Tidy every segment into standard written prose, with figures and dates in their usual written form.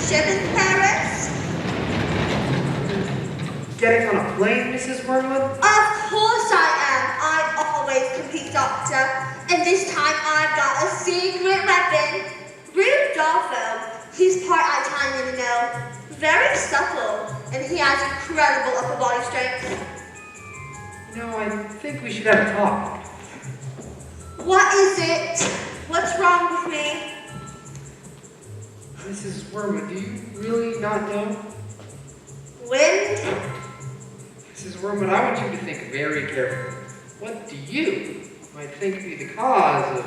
ship in Paris? Getting on a plane, Mrs. Wormwood? Of course I am. I always compete, Doctor. And this time I've got a secret weapon. Rudolpho. He's part Italian, you know. Very supple. And he has incredible upper body strength. No, I think we should have a talk. What is it? What's wrong with me? Mrs. Wormwood, do you really not know? Wind? Mrs. Wormwood, I want you to think very carefully. What do you might think be the cause of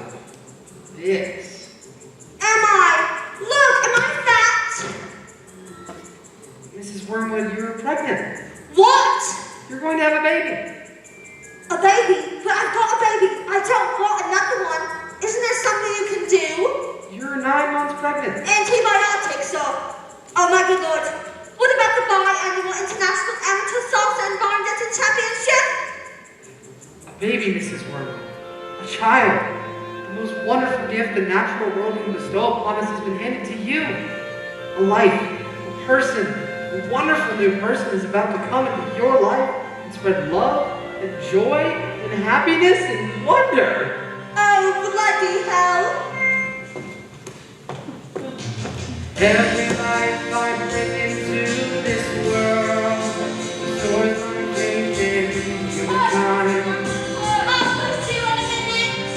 this? Am I? Look, am I fat? Mrs. Wormwood, you're pregnant. What? You're going to have a baby. A baby? But I've got a baby. I don't want another one. Isn't there something you can do? You're 9 months pregnant. Antibiotics, oh my good lord. What about the biannual International Amateur Salsa and Barn Dancing Championship? A baby, Mrs. Wormwood. A child. The most wonderful gift the natural world can bestow upon us has been handed to you. A life, a person, a wonderful new person is about to come into your life and spread love and joy and happiness and wonder. Oh, bloody hell. Every life I bring into this world, the doors I'm facing, your time. I'll see you in a minute.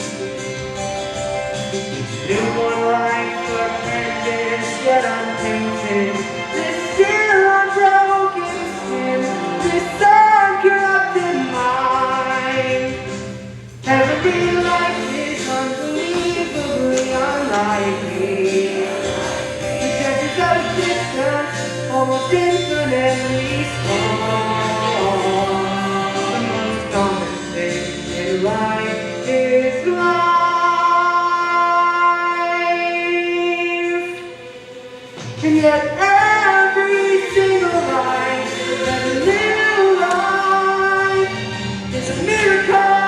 Newborn life, apprentice, yet untainted. This still unbroken skin, this uncorrupted mind. Every life is unbelievably unlikely. The chances of existence almost infinitely small. The most common thing in life is life. And yet every single life that's a new life is a miracle.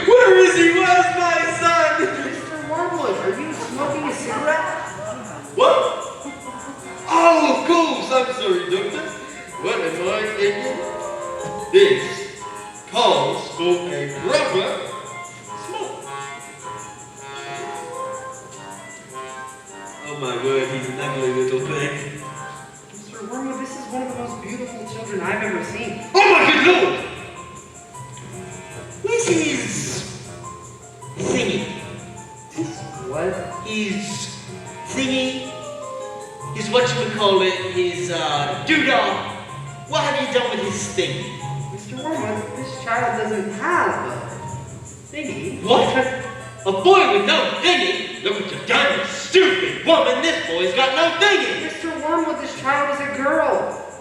Where is he? Where's my son? Mr. Wormwood, are you smoking a cigarette? What? Oh, of course. I'm sorry, Doctor. What am I thinking? This calls for a proper smoke. Oh my word, he's an ugly little thing. Mr. Wormwood, this is one of the most beautiful children I've ever seen. Oh my good lord! Mrs. Thingy. What? His thingy. His whatchamacallit, his doodah. What have you done with his thingy? Mr. Wormwood, this child doesn't have a thingy. What? A boy with no thingy? Look what you've done, you stupid woman. This boy's got no thingy. Mr. Wormwood, this child is a girl.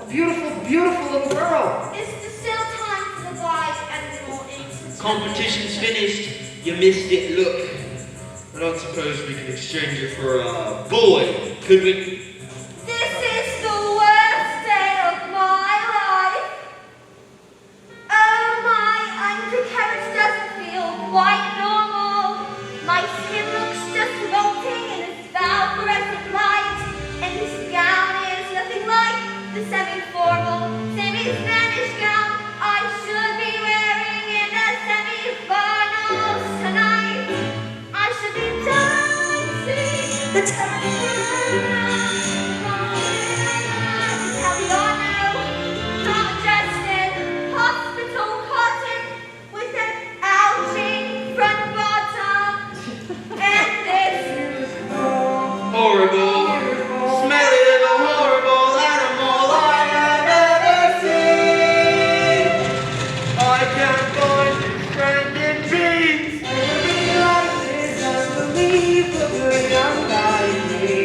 A beautiful, beautiful little girl. Is there still time for the biannual International? Competition's finished. You missed it, look. I don't suppose we can exchange it for a boy, could we? This is the worst day of my life. Oh my, undercarriage doesn't feel quite normal. My skin looks just wilting in its phosphorescent light, and this gown is nothing like the semi-formal, semi-Spanish gown I should be wearing in the semi-finals tonight. I should be dancing the have we all know, not dressed in hospital cotton with an ouching front bottom, and this Horrible, smelly little horrible animal I have ever seen. I can't find strength in peace. Every life is unbelievably unlikely.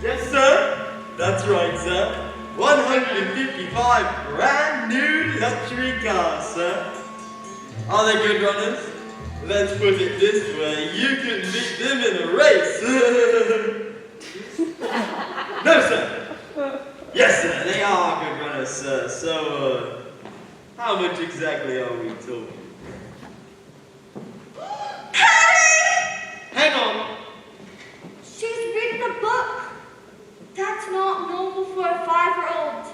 Yes, sir. That's right, sir. 155 brand new luxury cars, sir. Are they good runners? Let's put it this way, you can beat them in a race. No, sir. Yes, sir, they are good runners, sir. So, how much exactly are we talking? Hang on. She's reading a book. That's not normal for a 5-year-old.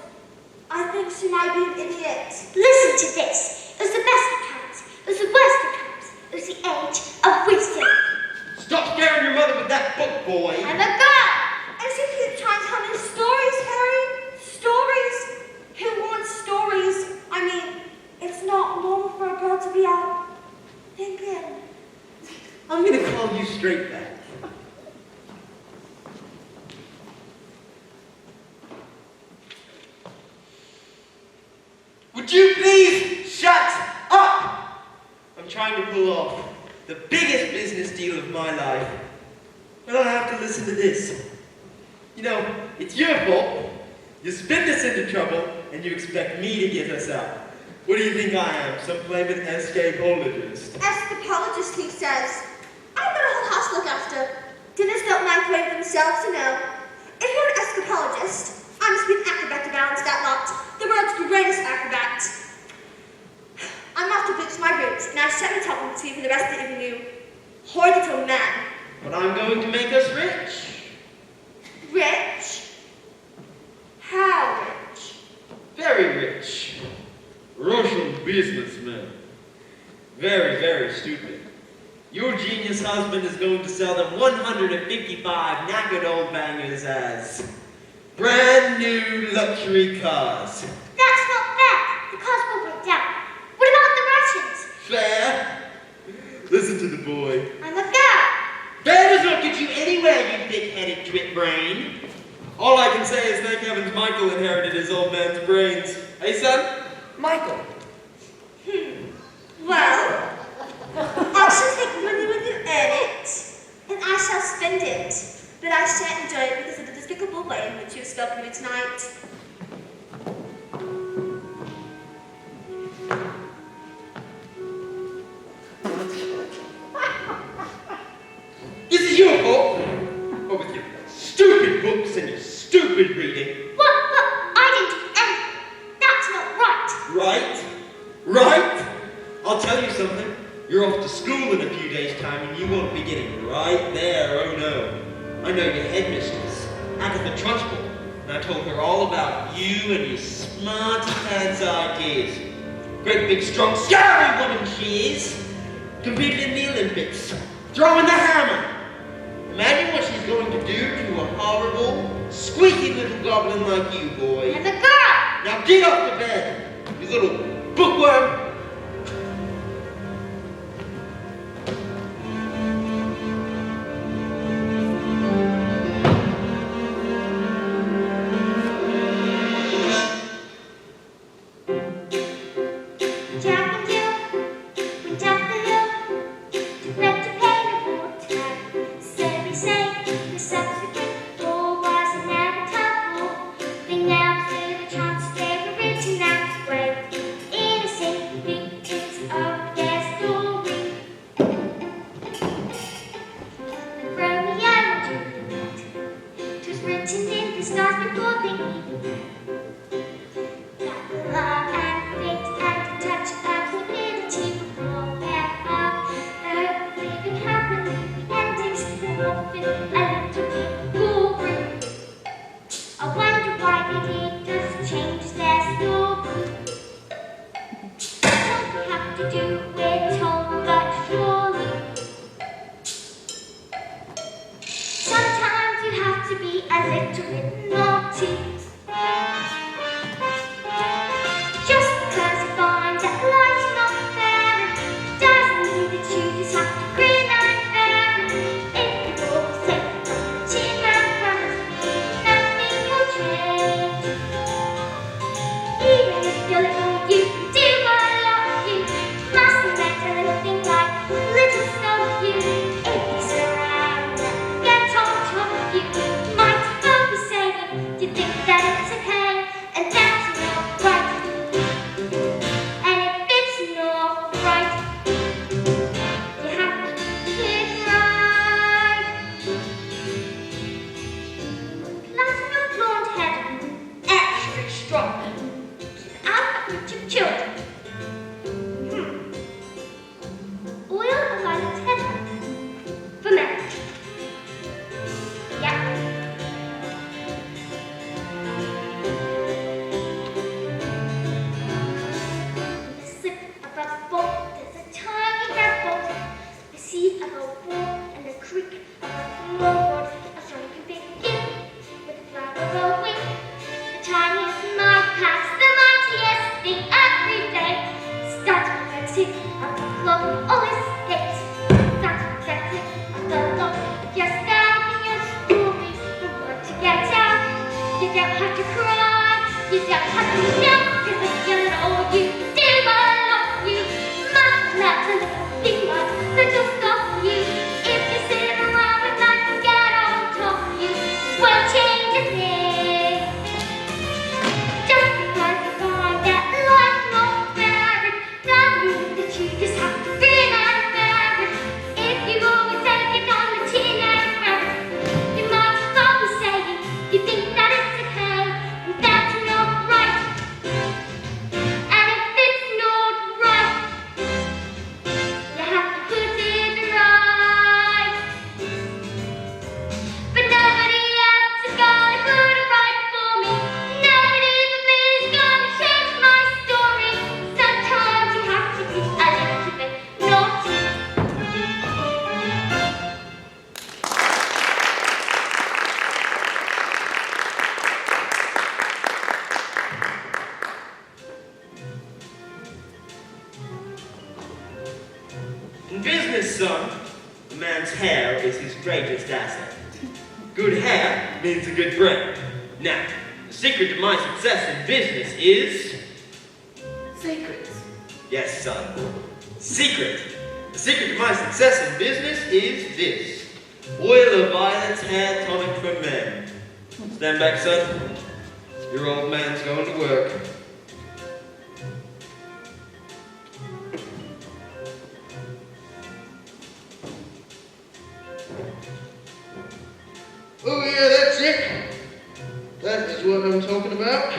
I think she might be an idiot. Listen to this. It was the best of times. It was the worst of times. It was the age of wisdom. Stop scaring your mother with that book, boy. I'm a girl. And she keeps trying to tell me stories, Harry. Stories. Who wants stories? I mean, it's not normal for a girl to be out thinking. I'm gonna call you straight back. Would you please shut up? I'm trying to pull off the biggest business deal of my life, but I have to listen to this. You know, it's your fault. You spin us into trouble, and you expect me to get us out. What do you think I am, some flaming escapologist? Escapologist, he says. I've got a whole house to look after. Dinners don't microwave themselves, you know. If you're an escapologist, I must be an acrobat to balance that lot. The world's greatest acrobat. I'm off to bleach my roots, and I shut my top to you for the rest of the evening. Horrid little man. But I'm going to make us rich. Rich? How rich? Very rich. Russian businessman. Very, very stupid. Your genius husband is going to sell them 155 knackered old bangers as brand new luxury cars. That's not fair. The cars will break down. What about the Russians? Fair? Listen to the boy. I'm a girl. Fair does not get you anywhere, you thick-headed twit brain. All I can say is thank heavens Michael inherited his old man's brains. Hey, son? Michael, Well, I shall take money when you earn it, and I shall spend it. But I shan't enjoy it because of the despicable way in which you have spoken to me tonight. This is your fault. Oh, with your stupid books and your stupid reading. What? I didn't do anything. That's not right. Right? Right? I'll tell you something. You're off to school in a few days' time and you won't be getting right there, oh no. I know your headmistress, Agatha Trunchbull, and I told her all about you and your smarty pants ideas. Great big strong scary woman she is. Competed in the Olympics. Throwing the hammer. Imagine what she's going to do to a horrible, squeaky little goblin like you, boy. I'm a girl. Now get off the bed, you little bookworm. Jack and Jill went up the hill to bed to pay the water. Silly say the subsequent door was inevitable. They now stood a chance they were written that way. Innocent victims of their story. Romeo and Juliet. 'Twas written in the stars before they even met. That the love and fate and the touch of humility will prepare for living happily. The endings will often a little bit boring. I wonder why they did just change their story. What we have to do with told but surely. Sometimes you have to be a little bit naughty. Just because you find that life's not fair doesn't mean that you just have to grin and bear it. If you all take the chin and promise me nothing will change. Even if you're little, you can do a lot. You must invent a little thing like little snow you. If you surround and get on top of you, might go In business, son, a man's hair is his greatest asset. Good hair means a good brain. Now, the secret to my success in business is... Secrets. Yes, son. Secret. The secret to my success in business is this. Oil of violets hair tonic for men. Stand back, son. Your old man's going to work. Oh yeah, that's it. That is what I'm talking about.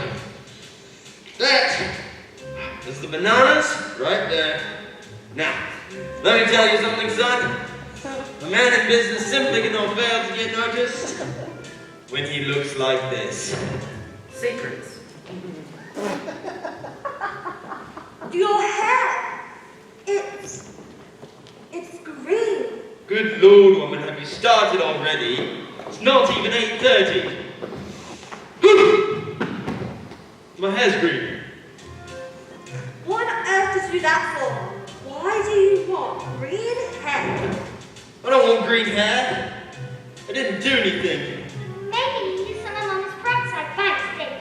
That is the bananas right there. Now, let me tell you something, son. A man in business simply cannot fail to get noticed when he looks like this. Secrets. Your hair, it's green. Good Lord, woman, have you started already? It's not even 8:30. My hair's green. What on earth did you do that for? Why do you want green hair? I don't want green hair. I didn't do anything. Maybe you use some of Mama's peroxide by mistake.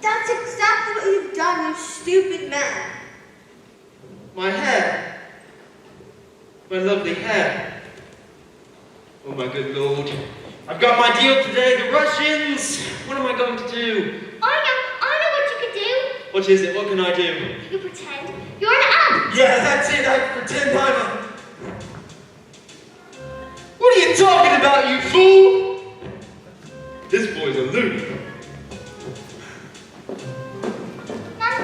That's exactly what you've done, you stupid man. My hair. My lovely hair. Oh my good Lord. I've got my deal today, the Russians. What am I going to do? I know what you could do. What is it? What can I do? You pretend you're an elf. Yeah, that's it. I pretend I'm a... What are you talking about, you fool? This boy's a loon. Mom,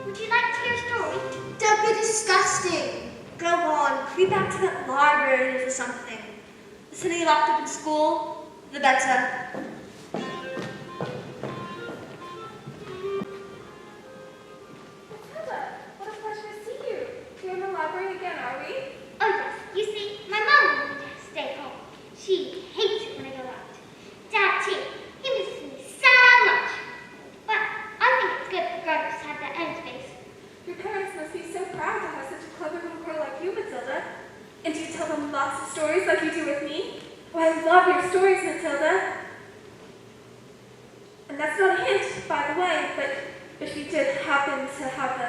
would you like to hear a story? Don't be disgusting. Go on, creep back to that library or something. The sooner you're locked up in school, the better. Matilda, what a pleasure to see you. Here in the library again, are we? Oh yes, you see, my mom wanted me to stay home. She hates it when I go out. Dad too, he misses me so much. But I think it's good for grown-ups to have their own space. Your parents must be so proud to have such a clever little girl like you, Matilda. And do you tell them lots of stories like you do with me? Oh, I love your stories, Matilda. And that's not a hint, by the way, but if you did happen to have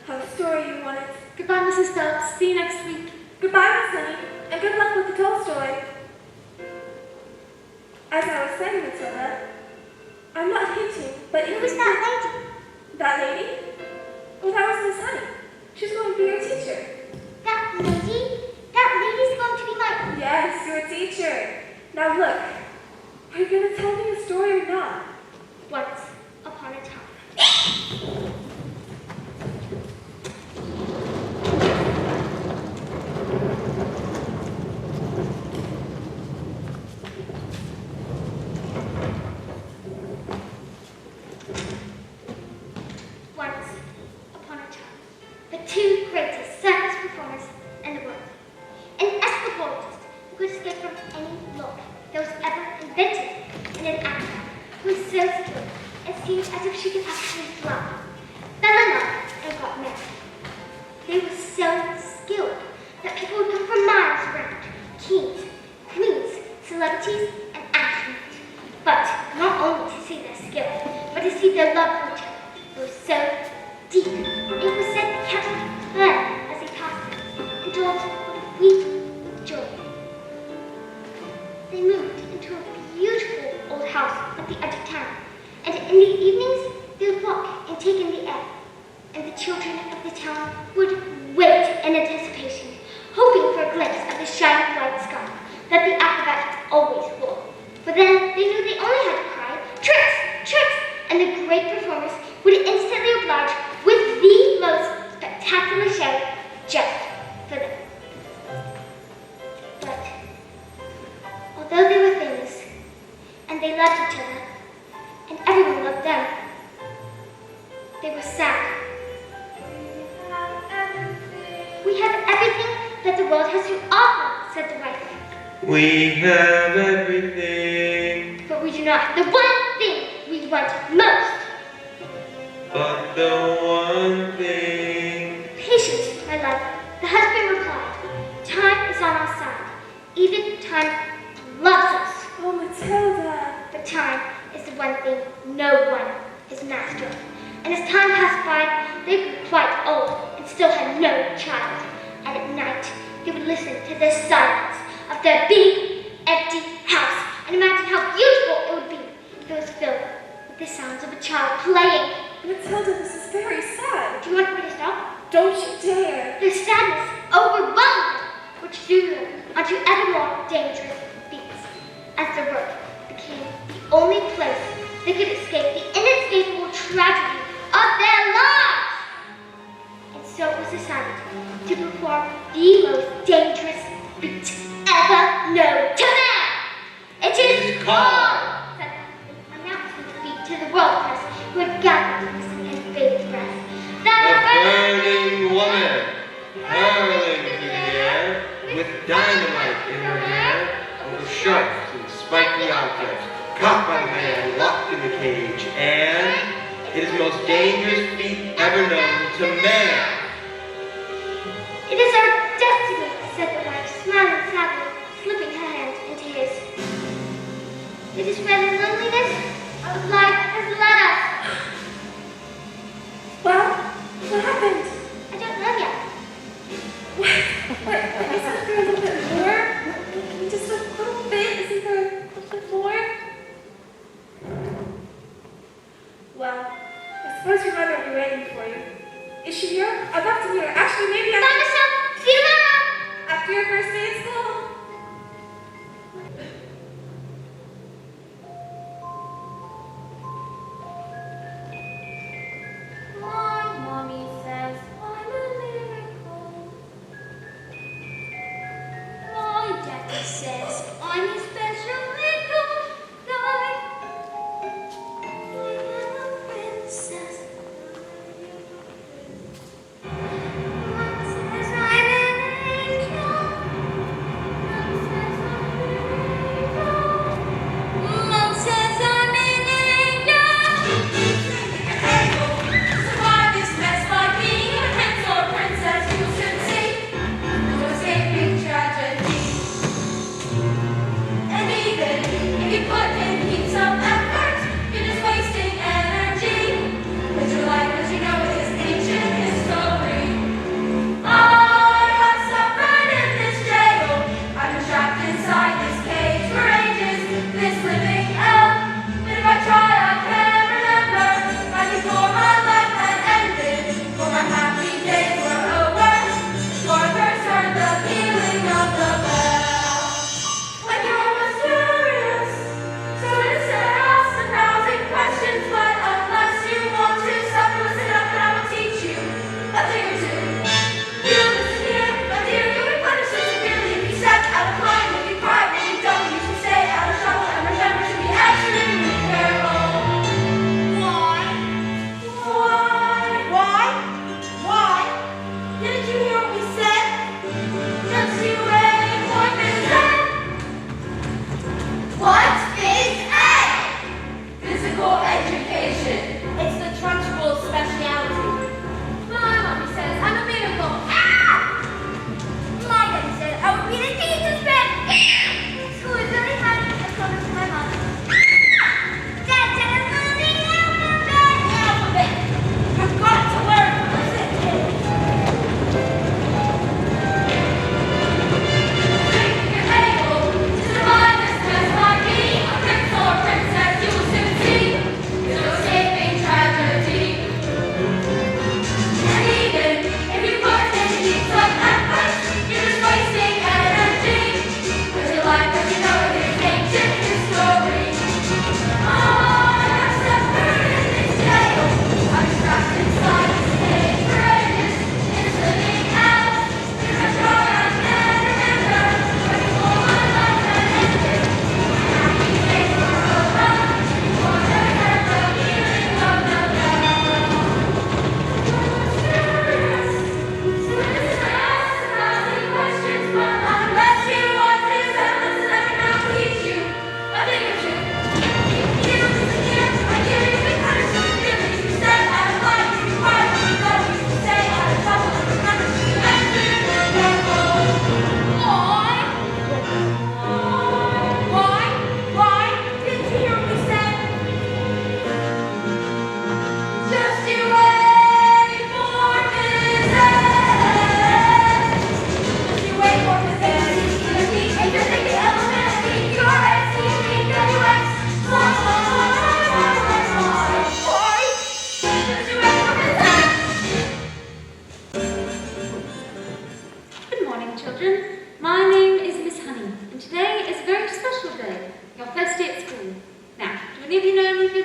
a story you wanted. Goodbye, Mrs. Phelps. See you next week. Goodbye, Miss Honey, and good luck with the Tolstoy. As I was saying, Matilda, I'm not hinting, but Who was that lady? That lady? Oh, that was Miss Honey. She's going to be your teacher. That lady? That lady's going to be my... Yes, your teacher. Now look, are you going to tell me a story or not? Once upon a time. Once upon a time, the two greatest circus performers in the world. An escapologist who could escape from any law that was ever invented, and an actor who was so skilled it seemed as if she could actually fly. Fell in love and got married. They were so skilled that people would come from miles around. Kings, queens, celebrities, and astronauts. But not only to see their skill, but to see their love for each other. It was so deep. It was said they kept them as they passed them, and told what a weep with joy. They moved into a beautiful old house at the edge of town, and in the evenings they would walk and take in the air, and the children of the town would wait in anticipation, hoping for a glimpse of the shining bright sky that the acrobats always wore. For then they knew they only had to cry, "Tricks! Tricks!" and the great performers would instantly oblige with the most spectacular show just for them. But although they were famous, and they loved each other, and everyone loved them, they were sad. We have everything that the world has to offer, said the wife. We have everything, But we do not have the one thing we want most. but the one thing. Patience, my love, the husband replied. Time is on our side. Even time loves us. Oh, Matilda. But time is the one thing no one is master of. And as time passed by, they grew quite old and still had no child. And at night, they would listen to the silence of their big, empty house and imagine how beautiful it would be if it was filled with the sounds of a child playing. Matilda, this is very sad. Do you want me to stop? Don't you dare. Their sadness overwhelmed them, which threw them onto ever more dangerous beats, as their work became the only place they could escape the inescapable tragedy of their lives. And so it was decided to perform the most dangerous beat ever known to man. It is called, said the announcement beat to the world press who had gathered to listen in bated breath. The burning woman, hurling through the air, with dynamite in her hair, over sharks and spiky objects, caught by the man, locked in the cage, and it is the most dangerous feat ever known to man. It is our destiny, said the wife, smiling sadly, slipping her hand into his. It is where the loneliness of life has led us. Well, what happened? I don't know yet. What? Isn't there a little bit more? Just a little bit? Isn't there a little bit more? Well, I suppose your mother will be waiting for you. Is she here? I'd love to meet her. Actually, maybe Bye, after, Michelle. See you tomorrow. after your first day at school.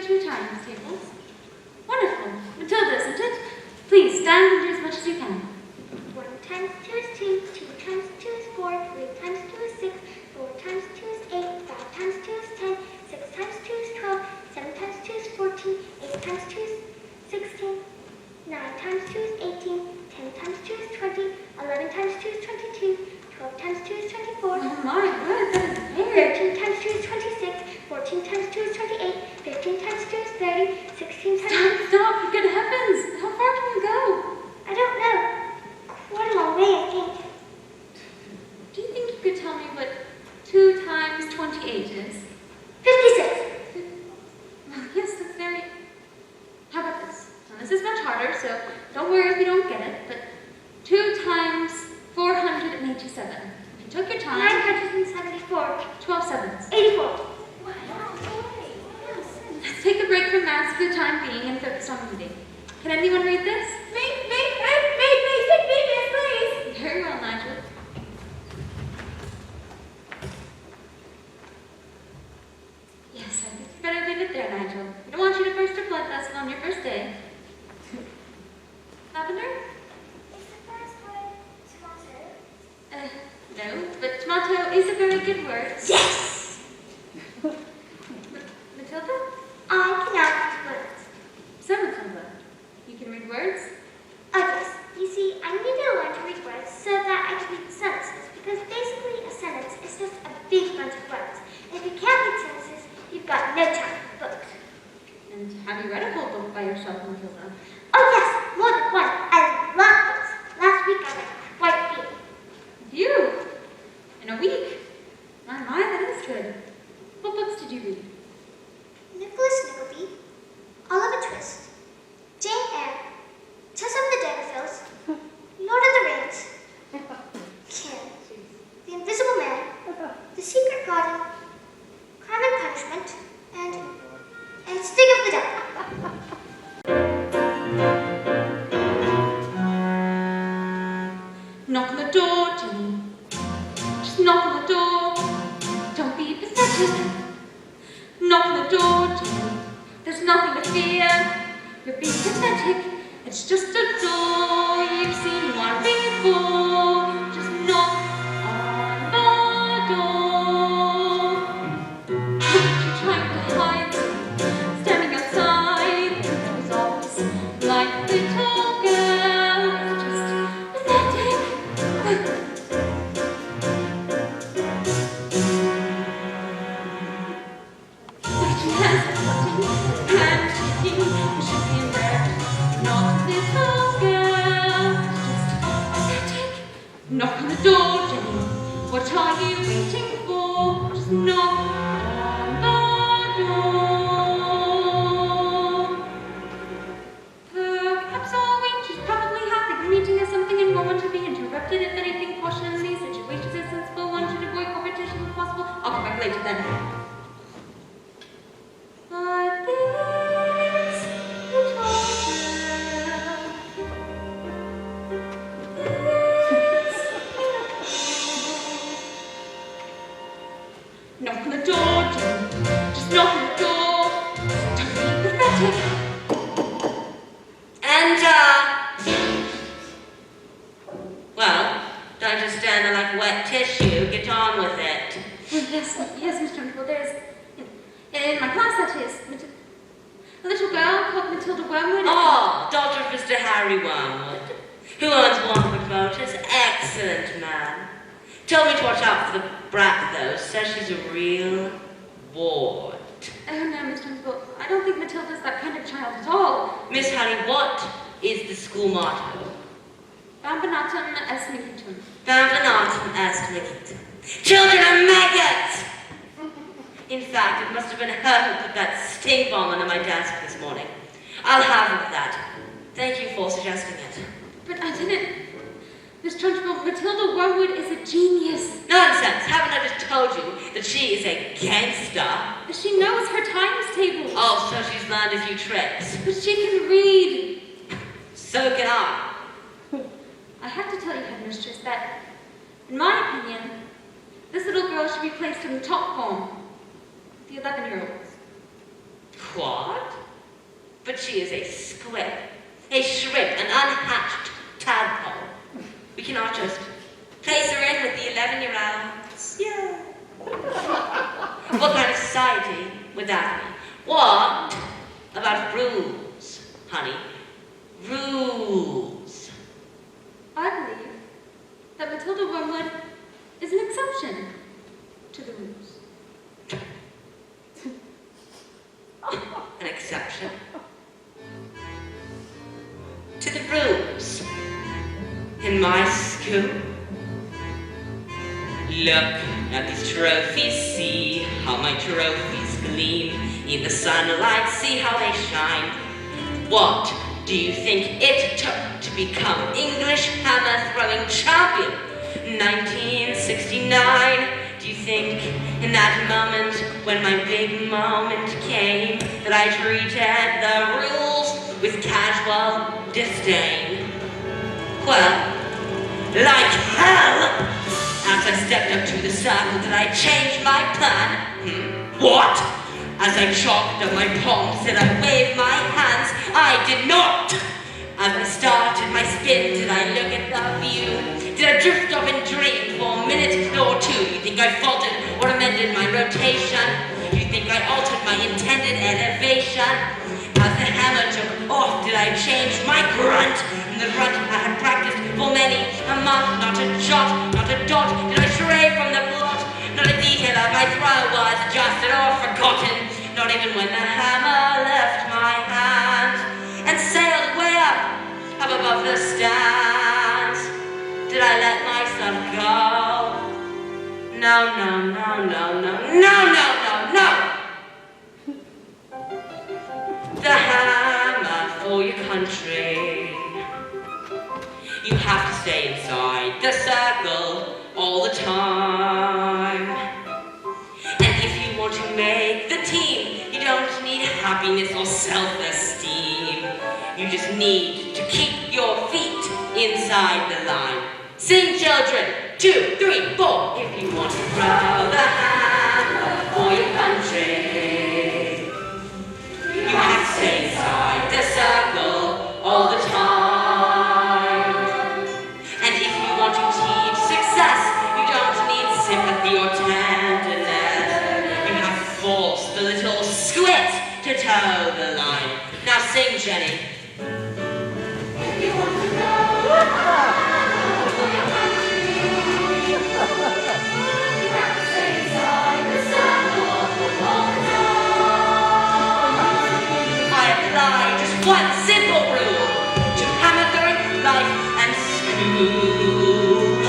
your 2 times tables. Wonderful. Matilda, isn't it? Please, stand and do as much as you can. 1 times 2 is 2, 2 times 2 is 4, 3 times 2 is 6, 4 times 2 is 8, 5 times 2 is 10, 6 times 2 is 12, 7 times 2 is 14, 8 times 2 is 16, 9 times 2 is 18, 10 times 2 is 20, 11 times 2 is 22, 12 times 2 is 24, Oh my word, that is weird. 13 times 2 is 26, 14 times 2 is 28, 15 times 2 is 30, 16 times 2 is... Stop, good heavens. How far can you go? I don't know. Quite a long way, I think. Do you think you could tell me what 2 times 28 is? 56. Well, yes, that's very... How about this? Now, this is much harder, so don't worry if you don't get it, but 2 times 487. If you took your time... 974. 12 sevens. 84. Let's take a break from maths for the time being and focus on reading. Can anyone read this? Me, please. Very well, Nigel. Yes, I think you better leave it there, Nigel. We don't want you to burst a blood vessel on your first day. Lavender? Is the first word tomato? No, but tomato is a very good word. Yes! Matilda? I cannot read words. So, Matilda, you can read words? Oh, yes. You see, I need to learn to read words so that I can read sentences, because basically a sentence is just a big bunch of words. And if you can't read sentences, you've got no time for books. And have you read a whole book by yourself, Matilda? Oh, yes, more than one. I love books. Last week I read quite a few. You? In a week? My, that is good. What books did you read? Nicholas Nickleby, Oliver Twist, Jane Eyre, Tess of the Dangerfields, Lord of the Rings, Kim, The Invisible Man, The Secret Garden, Crime and Punishment, and Sting of the Devil. Knock on the door, Jenny. Just knock on the door. Don't be pathetic. Knock on the door, Jenny. There's nothing to fear. You're being pathetic. It's just a door. You've seen one before. Just knock on the door. You're trying to hide. Standing outside. It was always like a little girl. It's just pathetic. But she has nothing, and she should be in there. Not a little girl, just pathetic. Knock on the door, Jenny. What are you waiting for? Just knock on the door. Perhaps I'll wait. She's probably happy. The meeting is something and won't want to be interrupted. If anything, caution in these situations is sensible. One should avoid competition if possible. I'll come back later then. But this little girl, knock on the door, Jenny. Just knock on the door. Don't be pathetic. Well, don't just stand there like wet tissue. Get on with it. Well, yes, Miss Trunchbull, there's, in my class that is, a little girl called Matilda Wormwood. Oh, daughter of Mr. Harry Wormwood, who owns Wanford Motors. Excellent man. Told me to watch out for the brat, though. Says she's a real ward. Oh, no, Miss Trunchbull, I don't think Matilda's that kind of child at all. Miss Harry, what is the school motto? Bambanatum est mihitum. Bambanatum est mihitum. Children are maggots! In fact, it must have been her who put that stink bomb under my desk this morning. I'll have that. Thank you for suggesting it. But I didn't. Miss Trunchbull, Matilda Wormwood is a genius. Nonsense! Haven't I just told you that she is a gangster? She knows her times table. Oh, so she's learned a few tricks. But she can read. So can I. I have to tell you, Headmistress, that, in my opinion, this little girl should be placed in the top form, the 11-year-olds. Quad? But she is a squib, a shrimp, an unhatched tadpole. We cannot just place her in with the 11-year-olds. Yeah. What kind of society would that be? What about rules, honey? Rules. I believe that Matilda Wormwood is an exception to the rules. An exception to the rules in my school. Look at these trophies, see how my trophies gleam in the sunlight, see how they shine. What do you think it took to become English hammer throwing champion? 1969. Do you think in that moment when my big moment came that I treated the rules with casual disdain? Well, like hell! As I stepped up to the circle, did I change my plan? What? As I chalked up my palms, did I wave my hands? I did not! As I started my spin, did I look at the view? Did I drift off and dream for a minute or two? You think I faltered or amended my rotation? You think I altered my intended elevation? As the hammer took off, did I change my grunt? And the grunt I had practiced for many a month, not a jot, not a dot. Did I stray from the plot? Not a detail of my throw was adjusted or forgotten. Not even when the hammer left my hand and sailed way up above the stands. Did I let myself go? No, no, no, no, no, no, no, no, no! The hammer for your country. You have to stay inside the circle all the time. And if you want to make the team, you don't need happiness or self-esteem. You just need to keep your feet inside the line. Sing, children, 2, 3, 4. If you want to throw the hammer for your country, you have to stay inside the circle all the time. And if you want to teach success, you don't need sympathy or tenderness. You have to force the little squid to toe the line. Now sing, Jenny. If you want to know. One simple rule to hammer throwing life and school.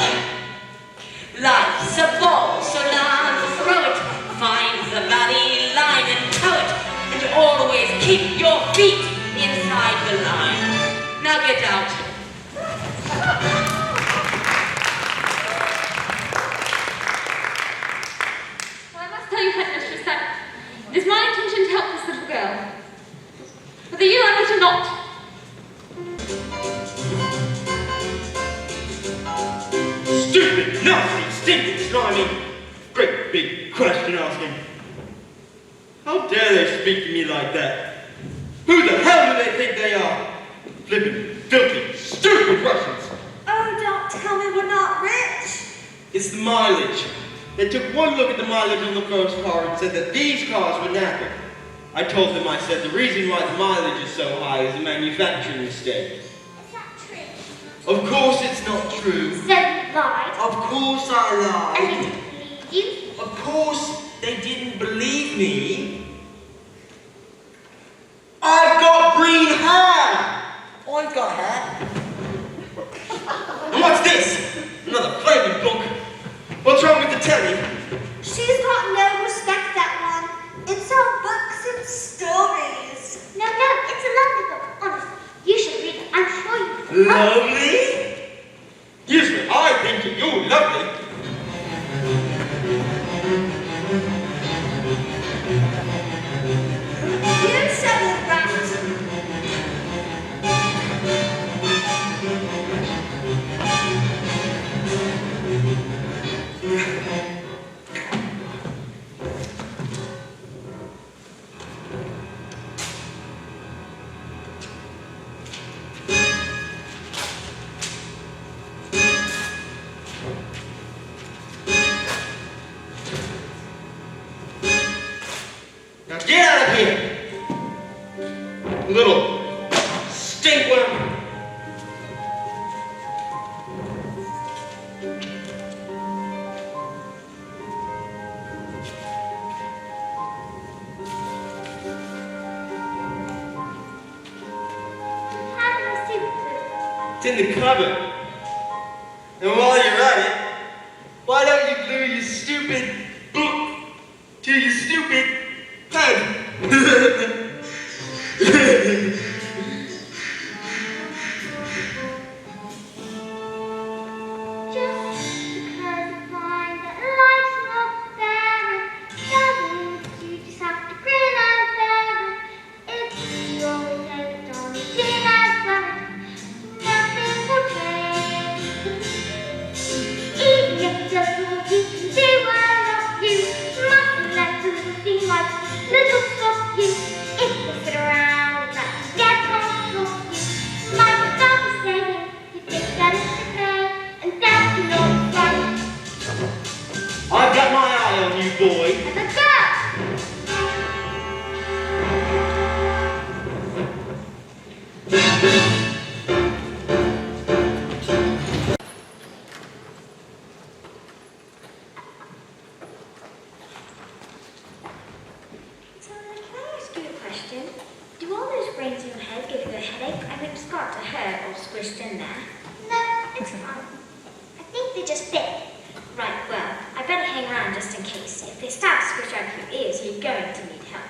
Life's a ball, so learn to throw it. Find the valley line and tow it. And always keep your feet inside the line. Now get out. Well, I must tell you, Headmistress, that it is my intention to help this little girl. Whether you like it or not. Stupid, nasty, stinking, slimy, great big question asking. How dare they speak to me like that? Who the hell do they think they are? Flippin', filthy, stupid Russians. Oh, don't tell me we're not rich. It's the mileage. They took one look at the mileage on the first car and said that these cars were knackered. I told them, I said, the reason why the mileage is so high is a manufacturing mistake. Is that true? Of course it's not true. So you lied. Of course I And they lied. didn't believe you. Of course they didn't believe me. I've got green hair! I've got hair. And what's this? Another flaming book. What's wrong with the telly? She's got no respect, that one. It's all books and stories. No, it's a lovely book. Honestly, you should read it. I'm sure you will. Lovely? Usually I think you're lovely. get out of here! Little stinkworm! It's in the cupboard. And while you're at it, why don't you glue your stupid book to your stupid head? I've got my eye on you, boy. Let's go! So, can I ask you a question? Do all those brains in your head give you a headache? I mean, start to hurt or squished in there? No, it's fine. I think they just fit. Right, well, I better hang around just in case. If they start to squish out your ears, you're going to need help.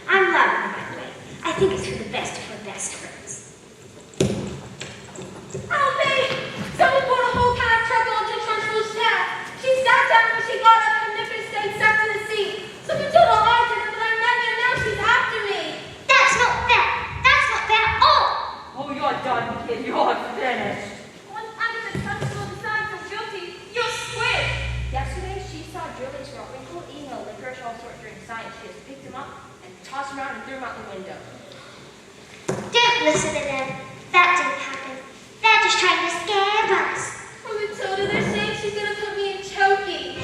I'm Lavender, by the way. I think it's for the best of her best friends. Help me! Someone poured a whole can of trouble onto Trunchbull's staff. She sat down when she got up and Nippers stayed stuck to the seat. Someone told her I did it, but I never, and now she's after me. That's not fair. That's not fair at all. Oh, you're done, kid. You're finished. Once Agatha Trunchbull decides I'm guilty, you'll squid! Yesterday, she saw Julie's wrinkle eating a licorice all sort during science. She just picked him up and tossed him out and threw him out the window. Don't listen to them. That didn't happen. They're just trying to scare us. Oh, Matilda, they're saying she's gonna put me in choking.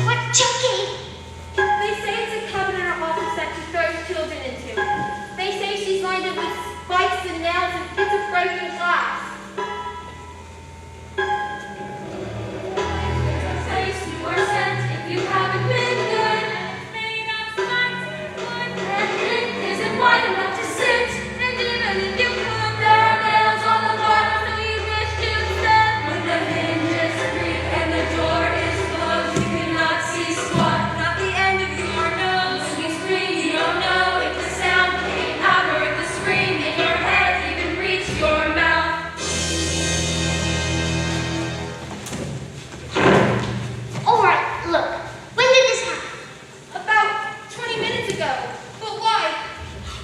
What's choking? They say it's a cupboard in her office that she throws children into. They say she's lined up with spikes and nails and bits of breaking glass. Taste your scent if you haven't been good. Made of spikes and wood, and it isn't wide enough to sit. And even if you could, there are nails on the bottom, so you wish to step. When the hinges creak and the door is closed, you cannot see squat. Not the end of your nose. When you scream, you don't know if the sound came out or if the scream in your head even reached your mouth. All right, look. When did this happen? About 20 minutes ago. But why?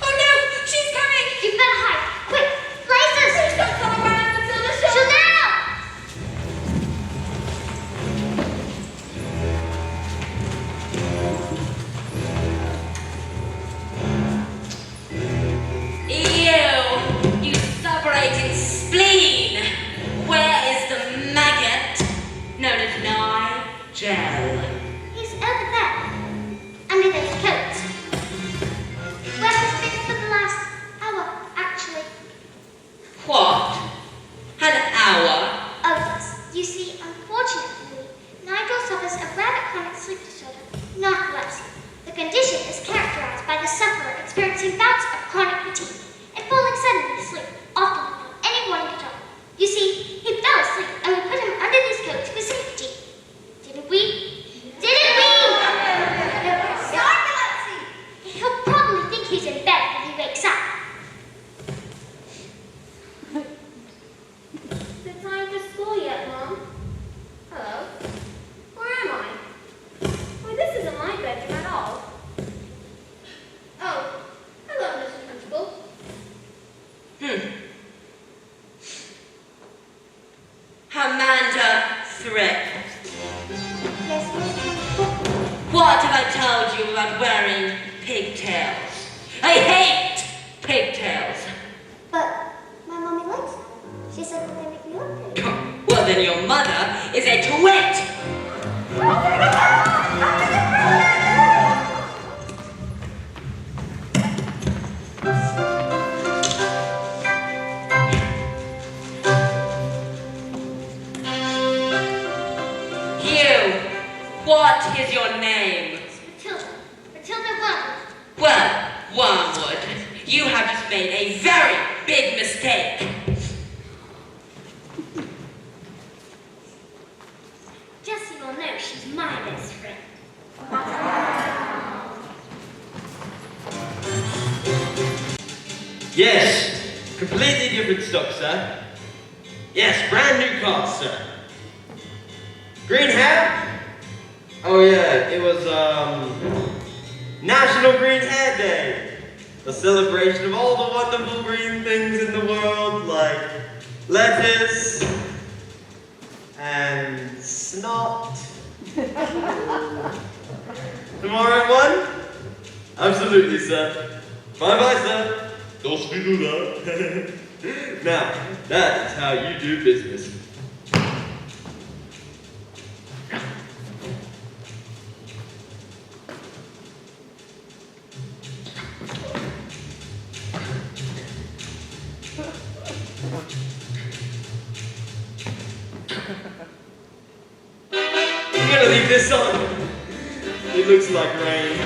Oh no! She's coming! You better hide. Quick, places. Please don't come around, Matilda. Chill down. You separating spleen. Where is the maggot known as Nigel? He's over there, under those coats. Where has been for the last hour, actually? What? An hour? Oh, yes. You see, unfortunately, Nigel suffers a rather chronic sleep disorder, narcolepsy. The condition is characterized by the sufferer experiencing bouts of chronic fatigue and falling suddenly asleep, often without any warning at all. You see, he fell asleep and we put him under these coats for safety. Didn't we? Didn't we? Narcolepsy! He'll probably think he's in bed when he wakes up. Is it time for school yet, Mom? Hello? Where am I? Why, this isn't my bedroom at all. Oh, hello, Mr. Principal. Amanda Thrift. Yes, Mr. Principal. What have I told you about wearing pigtails? I hate pigtails. But my mommy likes them. She said that they make me look pretty. Well, then your mother is a twit. Oh my God! What is your name? Matilda. Matilda Wormwood. Well, Wormwood, you have just made a very big mistake. Jessie will know she's my best friend. Yes, completely different stock, sir. Yes, brand new car, sir. Green hair? Oh yeah, it was, National Green Hair Day. A celebration of all the wonderful green things in the world, like lettuce and snot. Tomorrow, one? Absolutely, sir. Bye-bye, sir. Dos Vidula. Now, that is how you do business. I'm gonna leave this on. It looks like rain.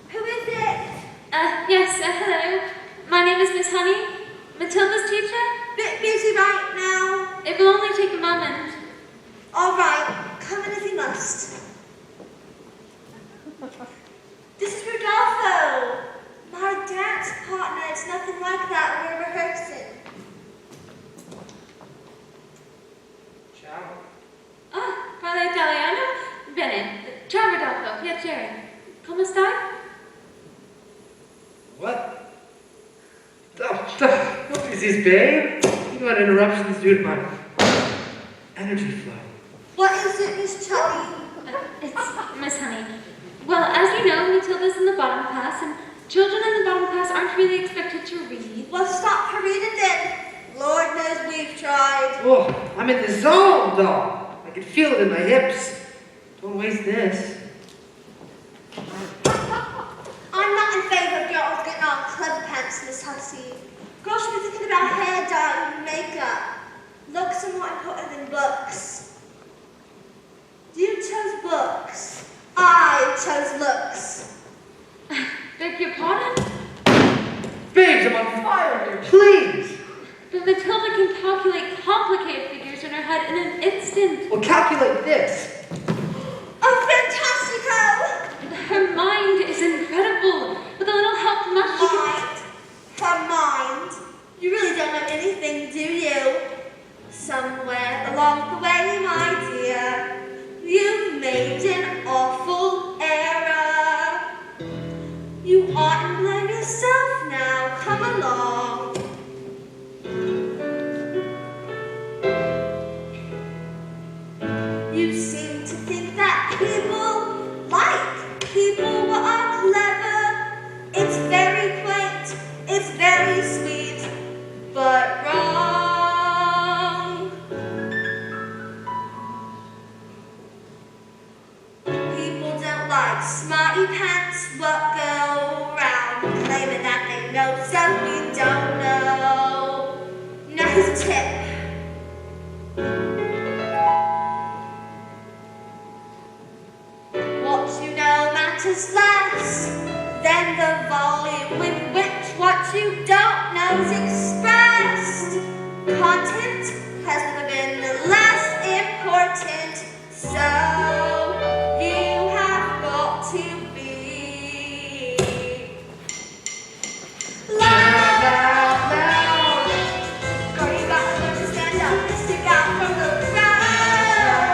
Who is it? Yes, hello. My name is Miss Honey, Matilda's teacher. Bit busy right now. It will only take a moment. All right, come in if you must. This is Rodolfo, my dance partner. It's nothing like that. We're rehearsing. Ciao. Ah, parla italiano? Bene. Ciao Rodolfo, piacere. Come stai? What? What is this, babe? You got interruptions due to my energy flow. What is it, Miss Chubby? It's Miss Honey. Well, as you know, Matilda's in the bottom class, and children in the bottom class aren't really expected to read. Well, stop her reading then. Lord knows we've tried. Oh, I'm in the zone, doll. I can feel it in my hips. Don't waste this. I'm not in favor of girls getting on clever pants, Miss Hussey. Girls should be thinking about hair dye and makeup. Looks are more important than books. You chose books. I chose looks. Beg your pardon? Babes, I'm on fire here, please. But Matilda can calculate complicated figures in her head in an instant. Well, calculate this. Oh, fantastico! Her mind is incredible. With a little help from us, she can... Mind? Her mind? You really don't know anything, do you? Somewhere along the way, my dear, you've made an awful error. You oughtn't blame yourself now. Come along. You seem to think that people like people who are clever. It's very quaint, it's very sweet, but wrong. People don't like smarty pants, what go around claiming that they know stuff we don't know. Now here's a tip. What you know matters less than the volume with which what you don't know is expressed. Content has never been less important, so you have got to be loud, loud, loud. Girl, you got to learn to stand up and stick out from the crowd.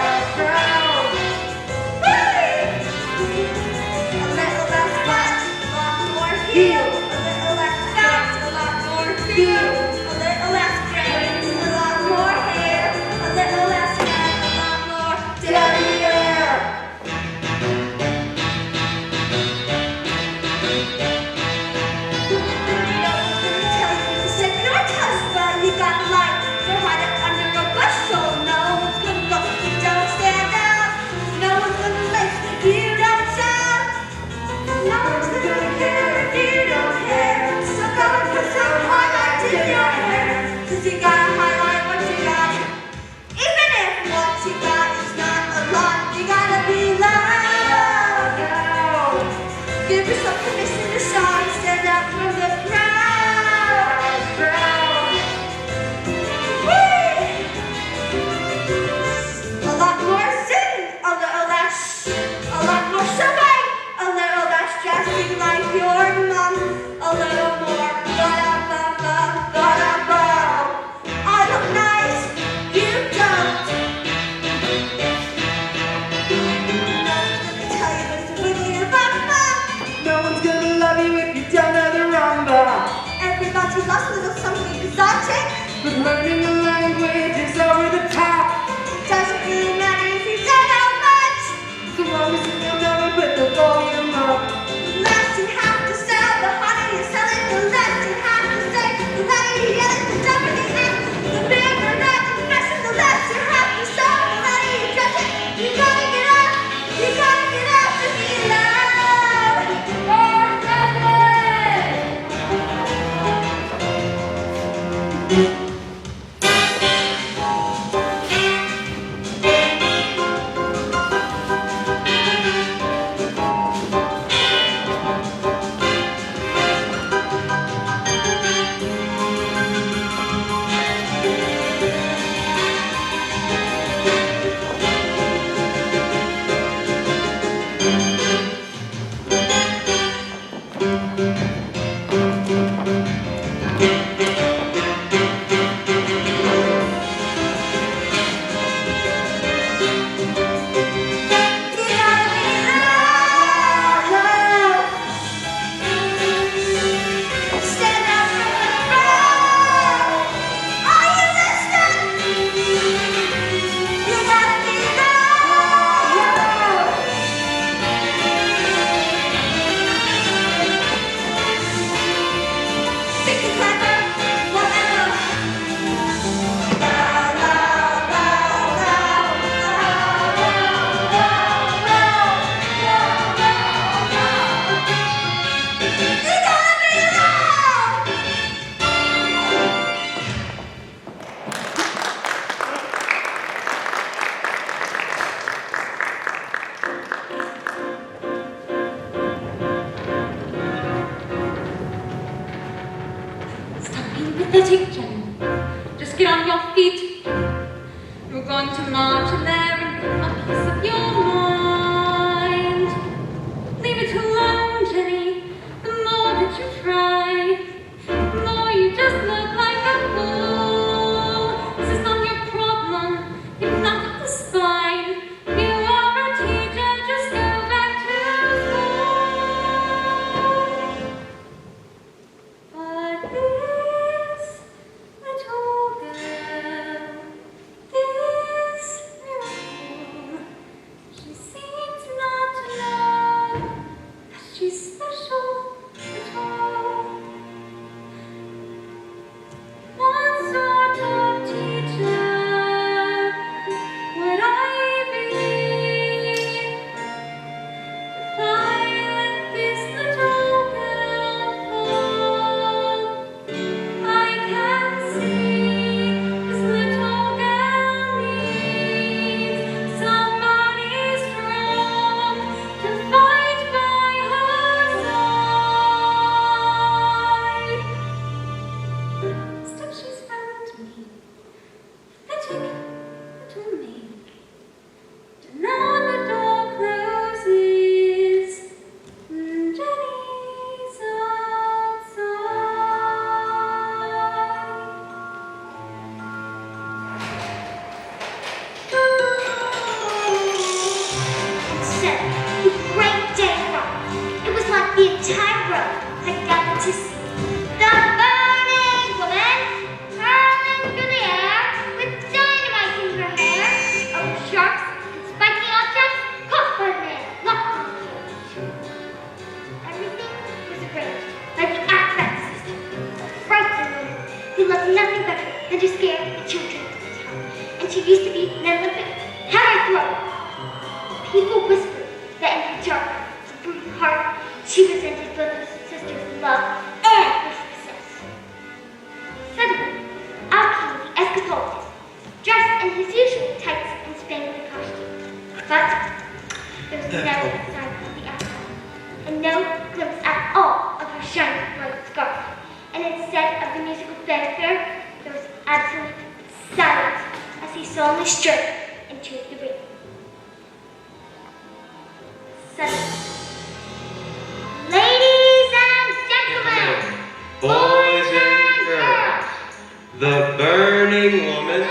A little less flat, a lot more heel. A little less fat, a lot more feel. muscles of something exotic. But learning a language is over the top. It doesn't really matter if you don't know much. So long as you never put the volume up. The less you have to sell, the harder you sell it. The less you have to say, the louder you yell it. The dumber the act, the bigger that impression. The less you have to sell, the louder you dress it. You gotta get up to be loud. More method! Stand up from the crowd. Are you listening? You gotta be loud. Think you're clever, whatever. Loud, loud, loud, loud, you gotta be loud. Stop being pathetic, Jenny. Just get on your feet. You're going to march in there and get a piece of your mind. Leave it alone, Jenny. The more that you try, the more you just look like a fool. This is not your problem. You've not got the spine. You are a teacher. Just go back to school. But this little girl, this miracle, she seems not to know that she's special at all. What sort of teacher would I be if I let this little girl fall? I can see this little girl needs somebody strong to fight by her side. Still, she's found me, pathetic little me. And now the door closes, and Jenny's outside. Instead, a great day arrived. It was like the entire world had gathered to see the burning woman hurling through the air with dynamite in her hair, over sharks and spiky objects caught by the man locked in the cage. Everything was arranged by the acrobat system, a frightening woman who loved nothing better than to scare the children of the town, and she used to be an Olympic hammer-thrower. People whispered that in her dark, brutal heart, she resented both her sister's love and her success. Suddenly, out came the escapologist, dressed in his usual tights and spangly costume. But there was no sign of the outside, and no glimpse at all of her shining white scarf. And instead of the musical fanfare, there was absolute silence as he solemnly strode into the ring. Suddenly, ladies and gentlemen, Boys and girls, the burning woman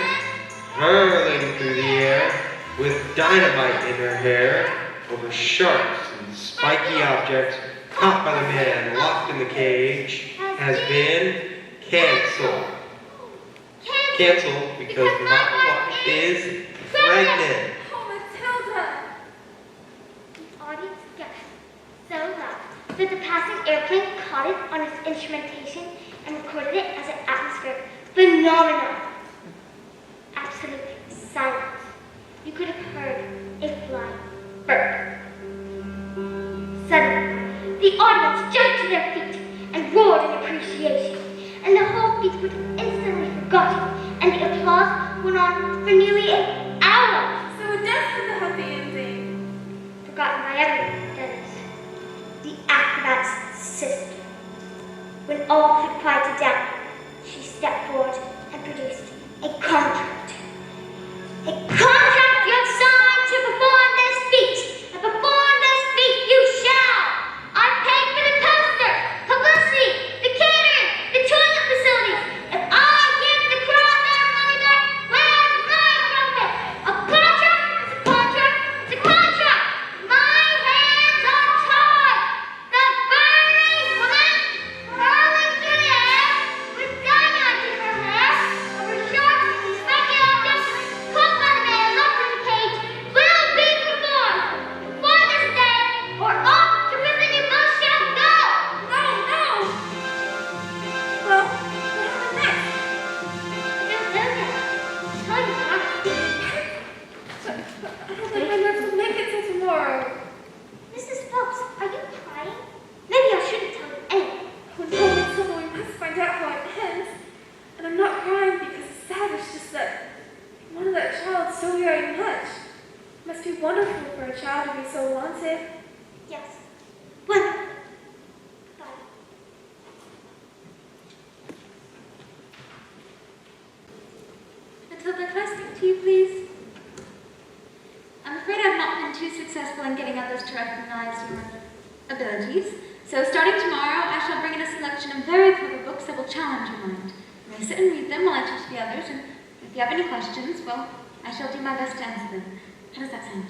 hurling through the air with dynamite in her hair over sharks and spiky objects caught by the man locked in the cage has been Cancel. Cancel because my wife is pregnant. Oh, Matilda! The audience gasped so loud that the passing airplane caught it on its instrumentation and recorded it as an atmospheric phenomenon. Absolute silence. You could have heard a flying bird. Suddenly, the audience jumped to their feet and roared in appreciation, and the whole feat was instantly forgotten, and the applause went on for nearly an hour. So it does have a happy ending. Forgotten by everyone, that is. The acrobat's sister. When all had quieted down, she stepped forward and produced a contract. A contract you have signed to perform this feat, and perform this feat you shall. I paid for the poster, publicity, the catering, the toilet facilities. If I give the crowd their money back, where's my profit? A contract is a contract is a contract. My hands are tied. The burning woman hurling through the air with dynamite in her hair over short, spiky objects caught by the man locked in the cage will be performed for this day, or off to prison you both shall go. No, no! Well, what happened next? I don't know yet. I'll tell you tomorrow. I don't think my nerves will make it till tomorrow. Mrs. Phelps, are you crying? Maybe I shouldn't tell you anything. Oh no, Matilda, we must find out how it ends. And I'm not crying because it's sad, it's just that I wanted that child so very much. It must be wonderful for a child to be so wanted. Yes. Wonderful. Bye. Matilda, can I speak to you, please? I'm afraid I've not been too successful in getting others to recognize your abilities. So starting tomorrow, I shall bring in a selection of very clever books that will challenge your mind. You may sit and read them while I teach the others, and if you have any questions, well, I shall do my best to answer them. How does that sound?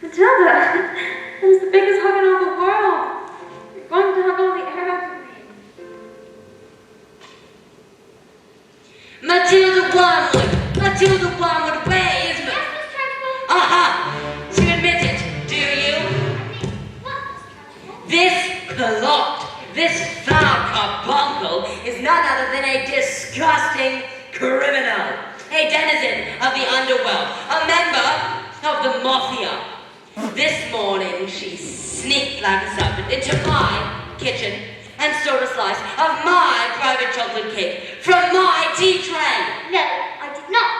Matilda, that is the biggest hug in all the world. You're going to hug all the air out of me. Matilda Wormwood! Matilda Wormwood, where is Yes, Miss Trunchbull? Aha! So you admit it, do you? What, Miss Trunchbull? This plot, this foul carbuncle is none other than a disgusting criminal, a denizen of the underworld, a member of the mafia. This morning she sneaked like a serpent into my kitchen and stole a slice of my private chocolate cake from my tea tray. No, I did not.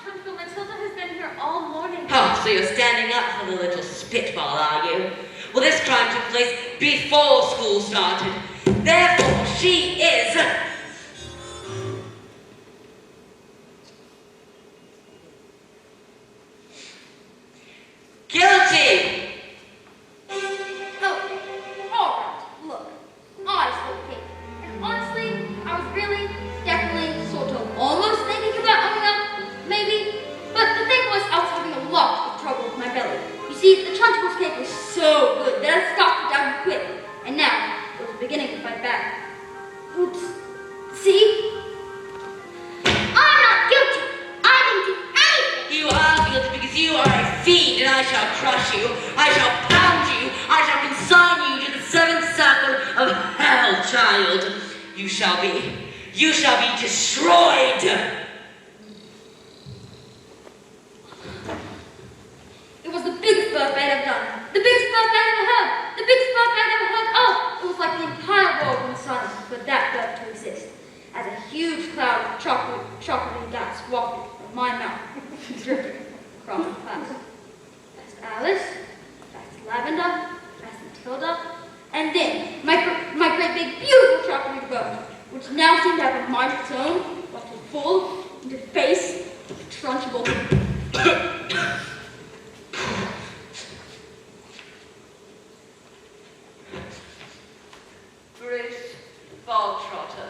Trunchbull, Matilda has been here all morning. Oh, so you're standing up for the little spitball, are you? Well, this crime took place before school started. Therefore, she is... guilty! Oh, all right. Look, I stole the cake. And honestly, I was really, definitely, sort of, almost thinking about owning up, maybe. But the thing was, I was having a lot of trouble with my belly. You see, the Trunchbull's cake was so good that I scoffed it down quick. And now, it was beginning to fight back. Oops. See? I'm not guilty. I didn't do anything. You are guilty because you are a fiend, and I shall crush you. I shall pound you. I shall consign you to the seventh circle of hell, child. You shall be destroyed. It was the biggest birthday I'd ever done. The biggest birthday I ever heard. The biggest birthday I ever heard of. It was like the entire world went silent for that birth to exist. As a huge cloud of chocolatey gas wafted from my mouth, drifting across the class. Past Alice, past Lavender, past Matilda, and then my great big beautiful chocolatey boat, which now seemed to have a mind of its own, what was full into the face of the Trunchbull. Bruce Bogtrotter.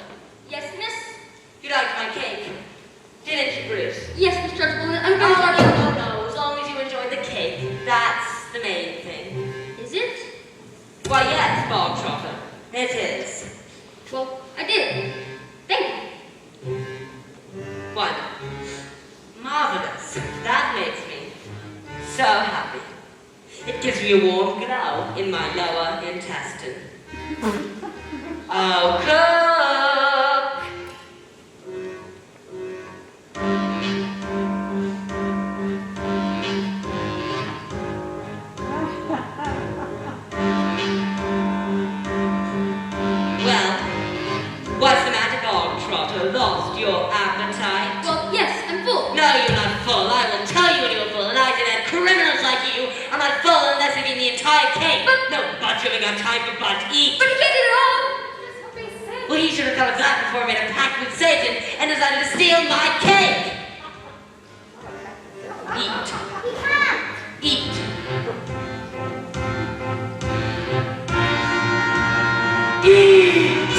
Yes, miss? You liked my cake, didn't you, Bruce? Yes, Miss Trunchbull. I'm Oh, very sorry. no. As long as you enjoyed the cake, that's the main thing. Is it? Why, yes, Bogtrotter. It is. Well, I did. Thank you. Wonderful. Marvelous. That makes me so happy. It gives me a warm glow in my lower intestine. Oh, cook! Well, what's the matter, dog trotter? Lost your appetite? Well, yes, I'm full. No, you're not full. I will tell you when you're full, and I say that criminals like you are not full unless they've eaten the entire cake. No, but you haven't got time for Bud to eat. But he can't eat it all. That's what they say. Well, he should have thought of that before he made a pact with Satan and decided to steal my cake. Eat. He can't. Eat. Eat.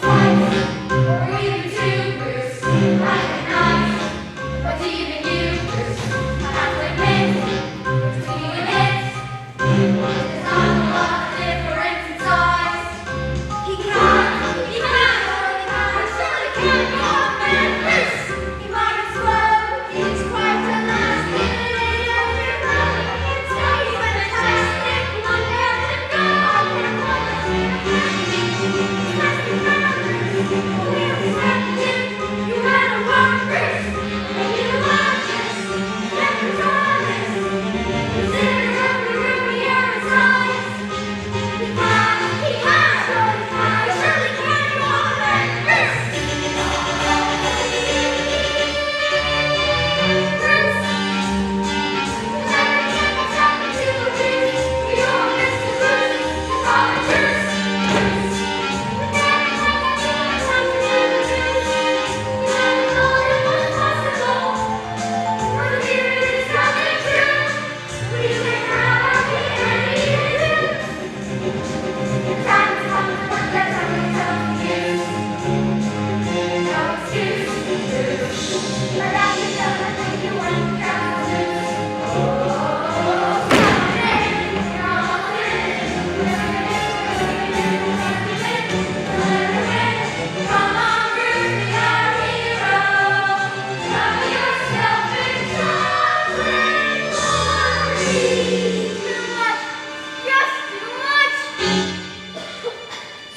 Or even two, Bruce. Recognize what's even you, Bruce. Have to admit, between your hits, there's not a lot of difference in size. He can't, I surely can't go man, Bruce. He might as well, he's quite a last minute everybody. It's not even a fantastic one there to go. You had a one wrist, and you loved this, never promised. Consider every year size. He can't, I surely can't go on that wrist.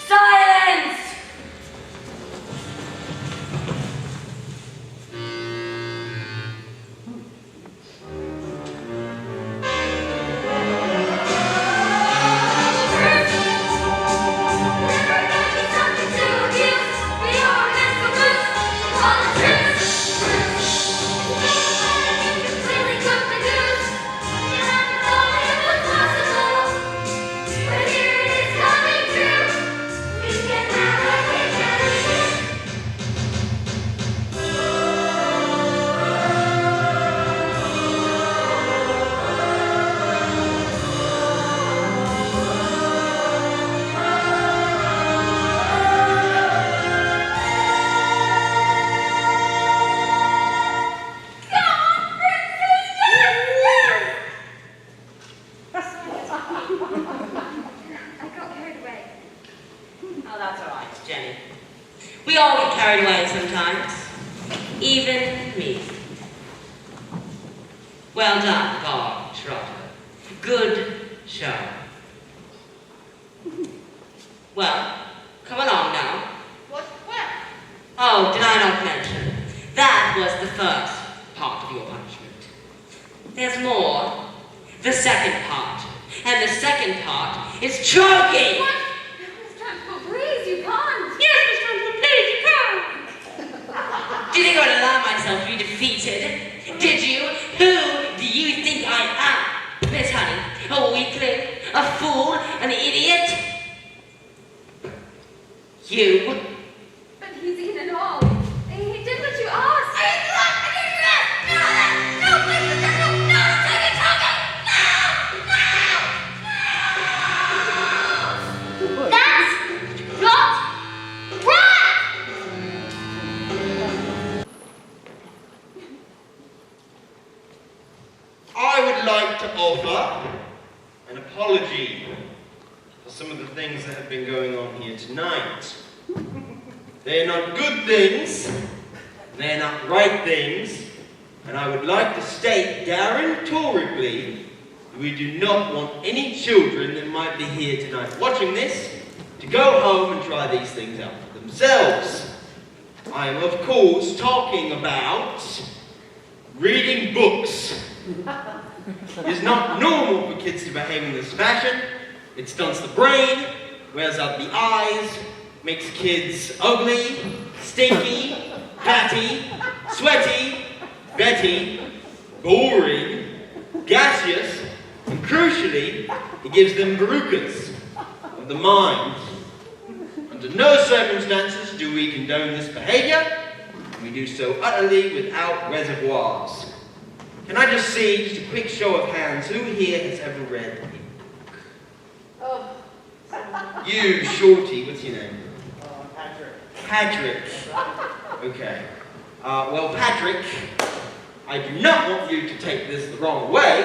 Silence! I got carried away. Oh, that's all right, Jenny. We all get carried away sometimes. Even me. Well done, dog trotter. Good show. Well, come along now. What? Where? Oh, did I not mention? That was the first part of your punishment. There's more. The second part. And the second part is choking! What? Miss Trunchbull, please, you can't. Yes, Miss Trunchbull, please, you can't! Do you think I would allow myself to be defeated? Did you? Who do you think I am? Miss Honey, a weakling, a fool, an idiot? You? But he's eaten it all. He did what you asked. That's not right! I would like to offer an apology for some of the things that have been going on here tonight. They're not good things, they're not right things, and I would like to state guarantorically that we do not want any children that might be here tonight watching this to go home and try these things out for themselves. I am, of course, talking about reading books. It's not normal for kids to behave in this fashion. It stunts the brain, wears out the eyes, makes kids ugly, stinky, fatty, sweaty, Betty, boring, gaseous, and crucially, it gives them verrucas of the mind. Under no circumstances do we condone this behavior, and we do so utterly without reservoirs. Can I just see, just a quick show of hands, who here has ever read a book? Oh. You, Shorty, what's your name? Patrick. Patrick. Okay. Well, Patrick, I do not want you to take this the wrong way,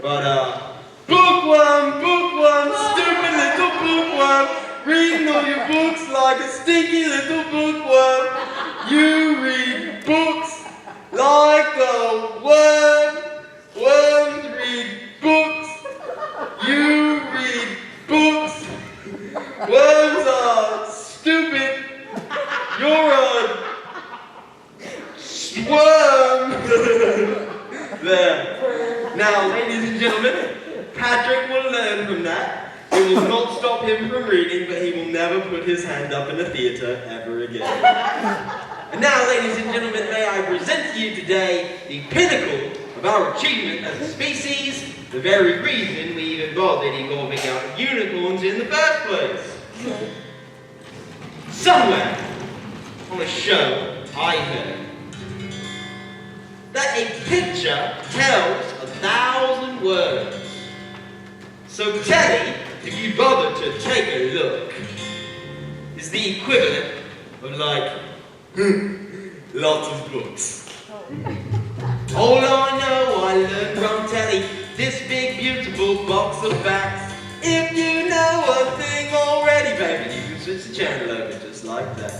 but, bookworm, stupid little bookworm, reading all your books like a stinky little bookworm. You read books like a worm. Worms read books. You read books. Worms are stupid. You're a worm. There. Now, ladies and gentlemen, Patrick will learn from that. It will not stop him from reading, but he will never put his hand up in a theatre ever again. And now, ladies and gentlemen, may I present to you today the pinnacle of our achievement as a species, the very reason we even bothered evolving out of unicorns in the first place. Somewhere on a show, I heard that a picture tells 1,000 words. So Teddy, if you bother to take a look, is the equivalent of like, lots of books. All I know I learned from Teddy, this big beautiful box of facts. If you know a thing already, baby, you can switch the channel over just like that.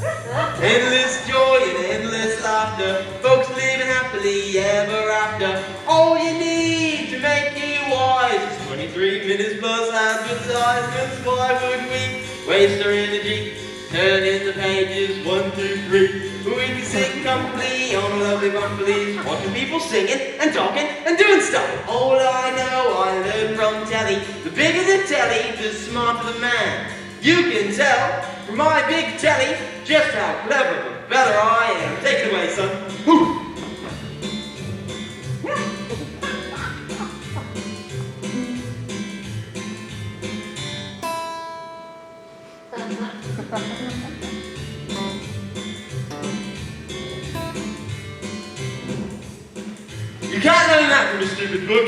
Endless joy and endless laughter, folks living happily ever after. All you need to make you wise is 23 minutes plus advertisements. Why would we waste our energy turning the pages 1, 2, 3? We can sit comfortably on a lovely one, please, watching people singing and talking and doing stuff. All I know I learned from telly. The bigger the telly, the smarter the man. You can tell from my big telly just how clever and better I am. Take it away, son. Woo. You can't learn that from a stupid book.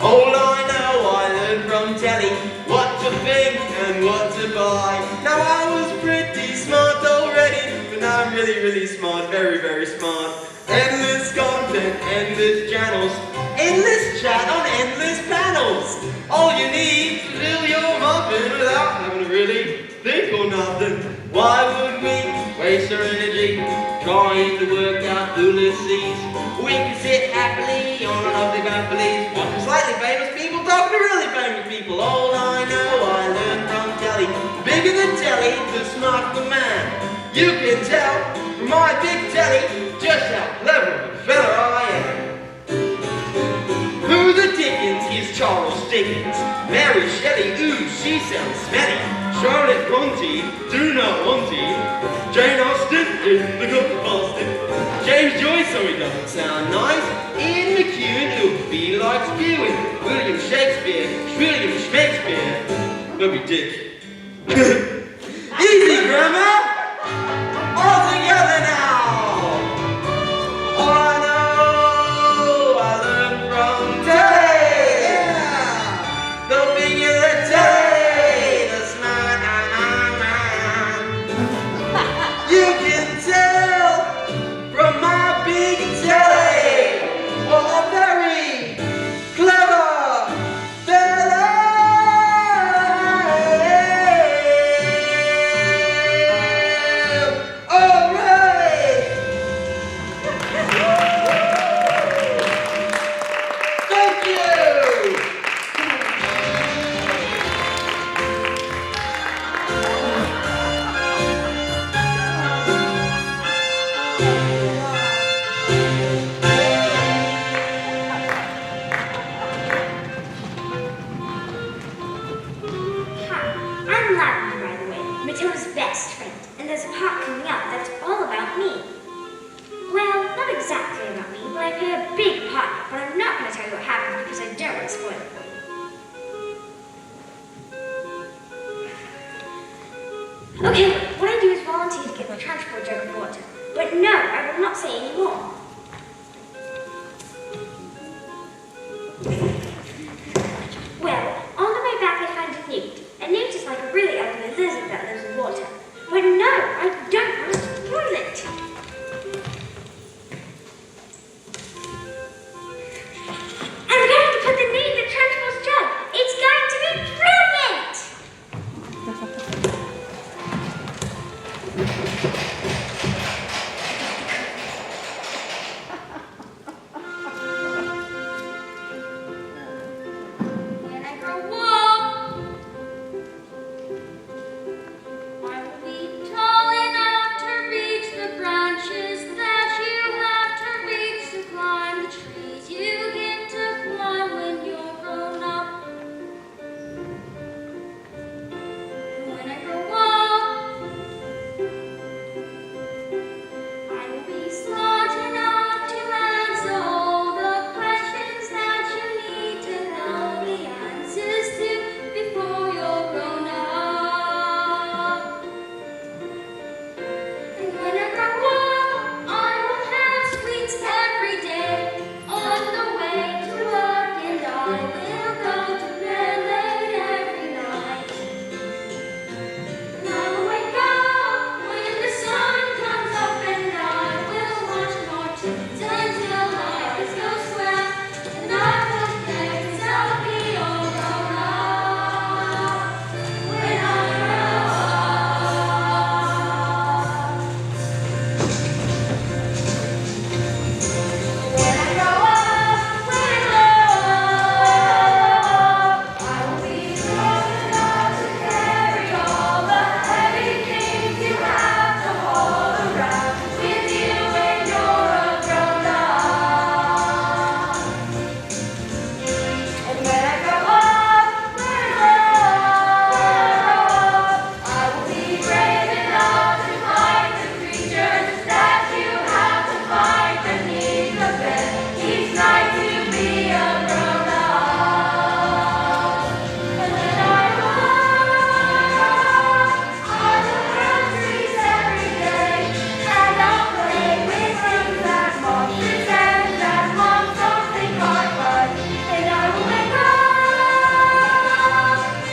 All I know I learned from telly, what to think and what to buy. Now I was pretty smart already, but now I'm really, really smart, very, very smart. Endless content, endless channels, endless chat on endless panels. All you need to fill your muffin without having to really think or nothing. Why would we waste our energy trying to work out Ulysses? We can sit happily on a lovely balcony, watching slightly famous people talking to really famous people. All I know I learned from telly. The bigger the telly, the smarter the man. You can tell from my big telly just how clever and better I am. Who the Dickens is Charles Dickens? Mary Shelley, ooh, she sounds smelly. Charlotte Bronte, do not want it. Jane Austen, the cook of Boston. James Joyce, so he doesn't sound nice. Ian McEwan, ooh, he likes spewing. William Shakespeare, Moby Dick. Easy, Grandma! All together now! All I know I learned from telly. Yeah. The bigger the telly, the smarter man. You can tell from my big telly what a very clever fella I am. I'm Lavender, by the way, Matilda's best friend, and there's a part coming up that's all about me. Well, not exactly about me, but I play a big part, but I'm not going to tell you what happens because I don't want to spoil it for you. Okay, what I do is volunteer to get the transport jug of water. But no, I will not say any more. Well, on the way back I find a newt. A newt is like a really ugly lizard that lives in water. But no, I don't want to spoil it. I'm going to put the newt in the transport jug. It's going to be brilliant! When I grow up, I will be tall enough to reach the branches that you have to reach to climb the trees you get to climb when you're grown up. When I grow up, I will be smart enough to answer all the questions that you need to know the answers to before you're grown up. And when I grow up, I will have sweets every day on the way to work, and I will go to bed late every night. And I will wake up when the sun comes up, and I will watch cartoons until my eyes go swell, and I will play 'cause I'll be all grown up when I grow up. When I grow up, I will be strong enough to carry all the heavy things you have to haul around with you when you're a grown up. And when I grow up, I will be brave enough to fight the creatures that you have to fight beneath the bed each night to be a grown up. And when I grow up, I will climb trees every day, and I'll play with things that mom pretends that mom don't think are fun. And I will wake up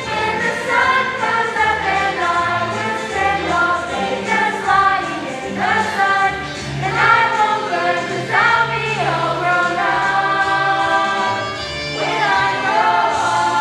when the sun comes up, and I will spend all day just lying in the sun. And I won't burn 'cause I'll be all grown up when I grow up.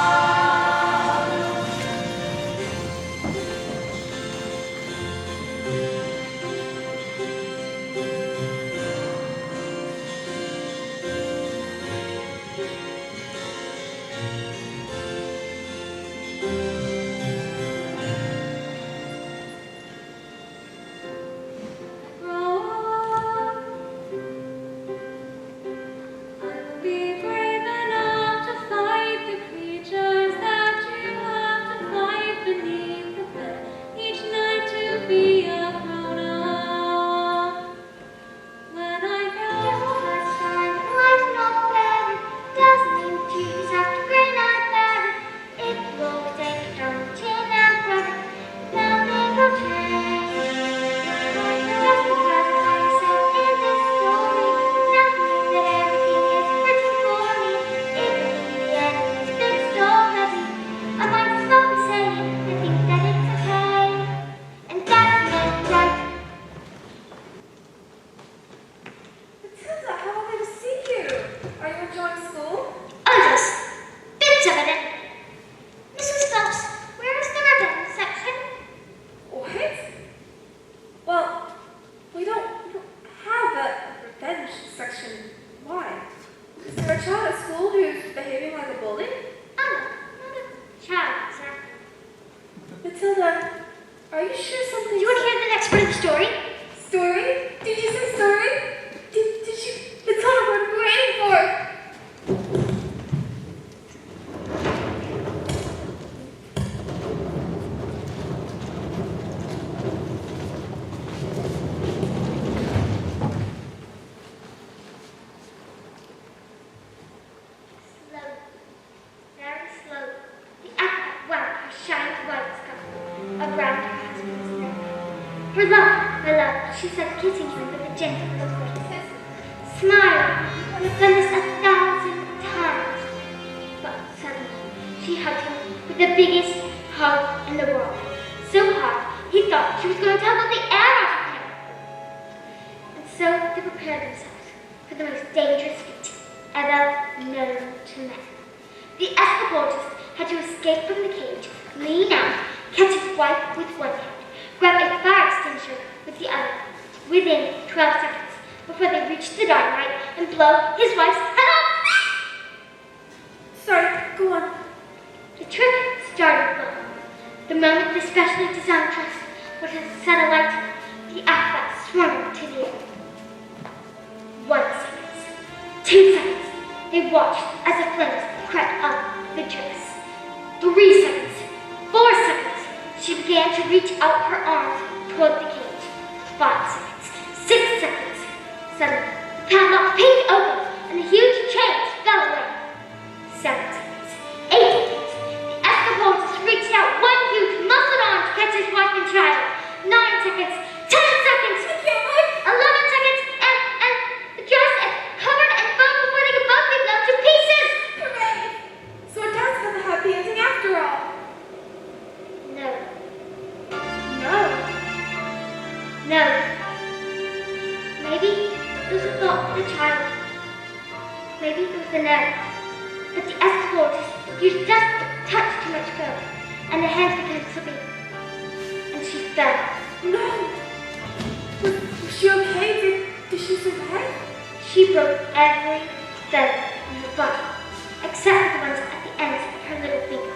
I will be brave enough to fight the creatures that you have to fight beneath the bed each night to be a grown up. When I grow Just up, because life's not fair doesn't mean trees have to grin and bear it. If you always take a strong chin and grab it, nothing will change. Just because I find myself in this story doesn't mean that everything is written for me. Even if the end is fixed already, I might stop and say it and think that it's okay. And that's not right. Matilda, how lovely to see you. Are you enjoying school? Oh yes, bits of it. Mrs. Phelps, where is the ribbon section? What? Well, we don't have a revenge section. Why? Is there a child at school who's behaving like a bully? Oh, not a child, sir. Matilda, are you sure something? Do you want to hear the next part of the story? Story? Did you say story? Did you? Matilda, what are we waiting for? shiny white scarf around her husband's neck. My love, she said, kissing him with a gentle little kiss. Smile, you've done this 1,000 times. But suddenly, she hugged him with the biggest hug in the world. So hard, he thought she was going to tumble the air out of him. And so they prepared themselves for the most dangerous feat ever known to man. The escapolist had to escape from the cage, lean out, catch his wife with one hand, grab a fire extinguisher with the other, within 12 seconds, before they reached the dynamite and blow his wife's head off. Sorry, go on. The trick started well. The moment the specially designed dress would have set alight, the acrobat swung to the air. 1 second, 2 seconds, they watched as the flames crept up the dress. 3 seconds, 4 seconds, she began to reach out her arms toward the cage. 5 seconds, 6 seconds. Suddenly, the padlock pinged open and the huge chains fell away. 7 seconds, 8 seconds. The escapolist reached out one huge muscled arm to catch his wife and child. 9 seconds, 10 seconds, 11 seconds, and the dress had covered and foam before they could both be blown to pieces. Hooray! So it does have a happy ending after all. No, No. no. Maybe it was a thought for the child. Maybe it was the nerve. But the escapolist used just a touch too much foam, and the hands began slipping. And she fell. No. Was she okay? Did she survive? She broke every feather in her body, except for the ones at the ends of her little finger.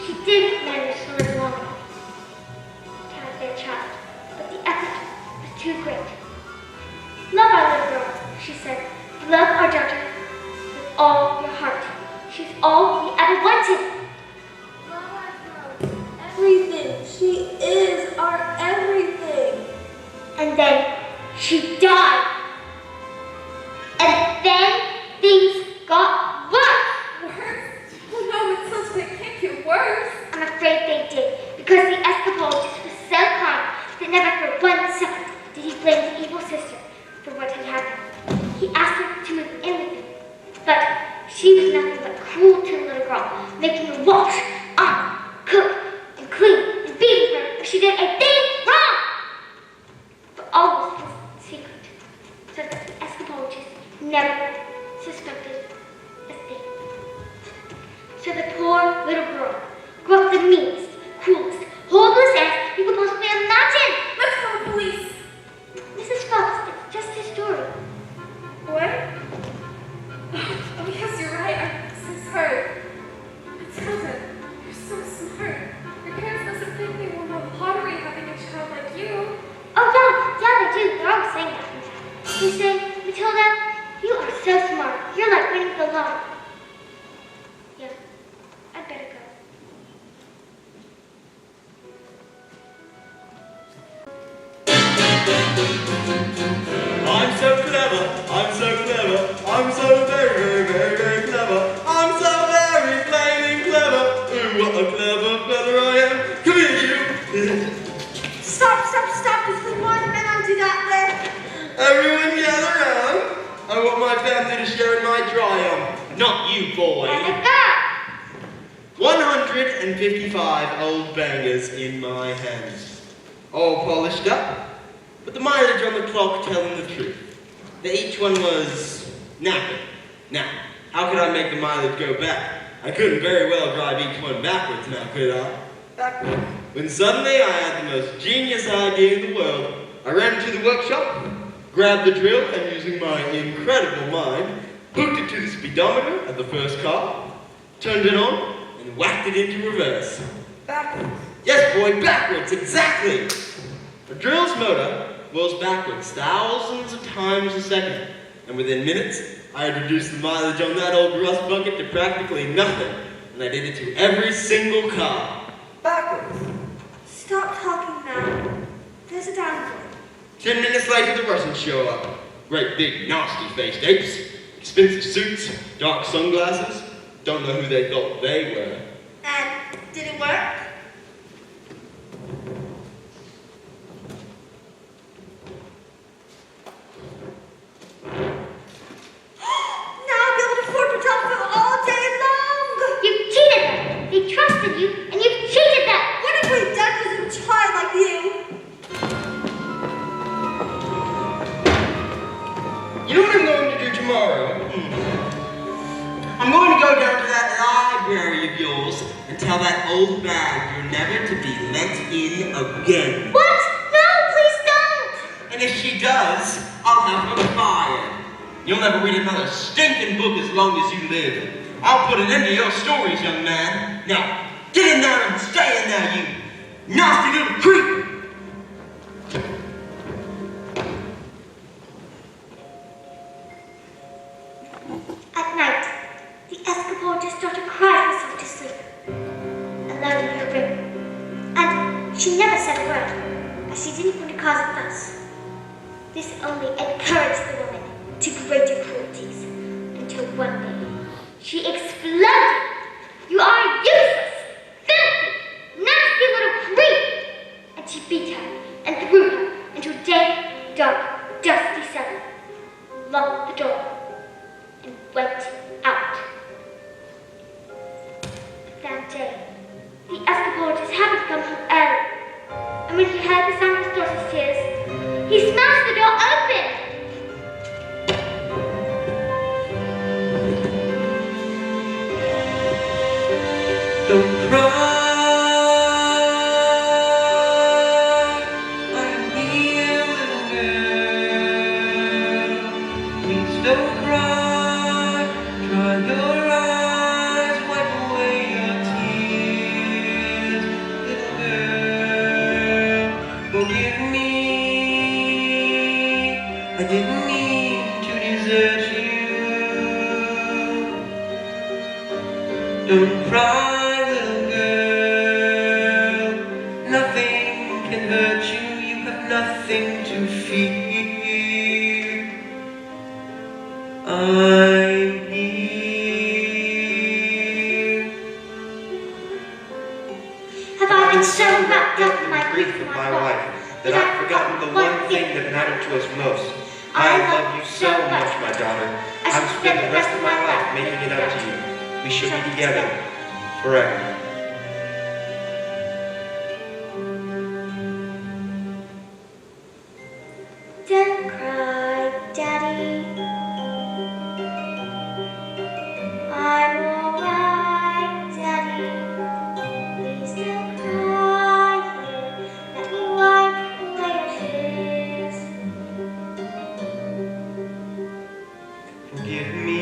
She did manage to live long enough to have their child, but the effort was too great. Love our little girl, she said. Love our daughter with all your heart. She's all we ever wanted. Everything. She is our everything. And then she died. And then things got worse. Worse? Oh no, it sounds like it can't get worse. I'm afraid they did, because the escapolist was so kind that never for 1 second did he blame the evil sister for what had happened. He asked her to move in with him, but she was nothing but cruel to the little girl, making her wash, iron, cook, and clean, and beating her if she did a thing wrong. But all was his secret, so that the escapolist never suspected a thing. So the poor little girl grew up the meanest, cruelest, horriblest aunt you could possibly imagine. Let's call the police. Mrs. Phelps, it's just a story. What? Oh yes, you're right. I'm so sorry. Matilda, you're so smart. Your parents must have think they won the lottery having a child like you. Oh yeah, they do. They're always saying that sometimes. They say, Matilda, you are so smart. You're like winning the lottery. Yeah, I'd better go. I'm so clever, I'm so clever, I'm so very, very, very, very clever. I'm so very plain and clever. Ooh, what a clever feather I am. Come here, you. Stop. There's the one man I'll do that with. Everyone gather round. I want my family to share in my triumph. Not you, boy. And a girl. 155 old bangers in my hands. All polished up, but the mileage on the clock telling the truth. That each one was napping. Now, how could I make the mileage go back? I couldn't very well drive each one backwards now, could I? Backwards. When suddenly I had the most genius idea in the world. I ran into the workshop, grabbed the drill, and using my incredible mind, hooked it to the speedometer of the first car, turned it on, and whacked it into reverse. Backwards. Yes, boy, backwards, exactly. The drill's motor whirls backwards thousands of times a second, and within minutes, I had reduced the mileage on that old rust bucket to practically nothing, and I did it to every single car. Backwards. Stop talking now. There's a downpour. 10 minutes later, the Russians show up. Great big nasty-faced apes, expensive suits, dark sunglasses. Don't know who they thought they were. And did it work? you're never to be let in again. What? No, please don't! And if she does, I'll have her fired. You'll never read another stinking book as long as you live. I'll put an end to your stories, young man. Now, get in there and stay in there, you nasty little creep! At night, the Escobar's daughter cried herself to sleep, alone in her room. And she never said a word, as she didn't want to cause a fuss. This only encouraged the woman to greater cruelties, until one day she exploded. You are useless, filthy, nasty little creep! And she beat her and threw her into a dank, dark, dusty cellar, locked the door, and went out. But that day, the Escobar just happened to come home early, and when he heard the sound of his daughter's tears, he smashed the door open. Don't cry, I'm here, little girl. Please don't cry, dry your eyes, wipe away your tears, little girl. Forgive me, I didn't mean to desert you. Don't cry. Nothing to fear. I'm here. Have I been so wrapped up in my grief of my wife that I've forgotten the one thing that mattered to us most? I love you so much, my daughter. I will spend the rest of my life making it up to you. We shall be together forever. Don't cry, Daddy. I'm alright, Daddy. Please don't cry here. Let me wipe away your tears. Forgive me.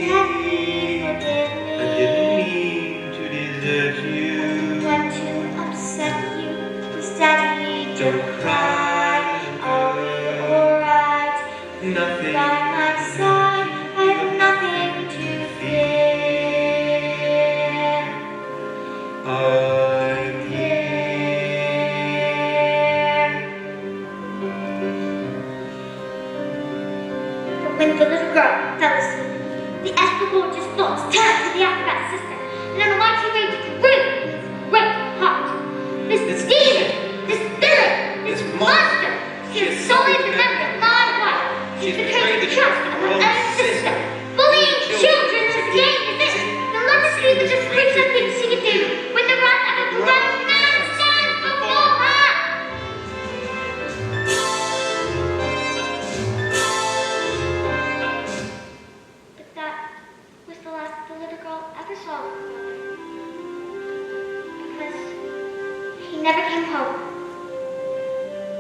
Daddy, forgive me. I didn't mean to desert you. I want to upset you. Please, Daddy, Don't cry. Nothing by my side, I have nothing to fear. I'm here. But when the little girl fell asleep, the Escobar's thoughts turned to the acrobat's sister, and an almighty rage grew in his great heart. This demon, this villain, this monster, she has sullied the memory of my wife. She's betrayed the trust of her own sister. Bullying children is a game, is it? The love is the just creeps up things she can do when the wrath of a grown man stands before her. But that was the last the little girl ever saw of her father. Because he never came home.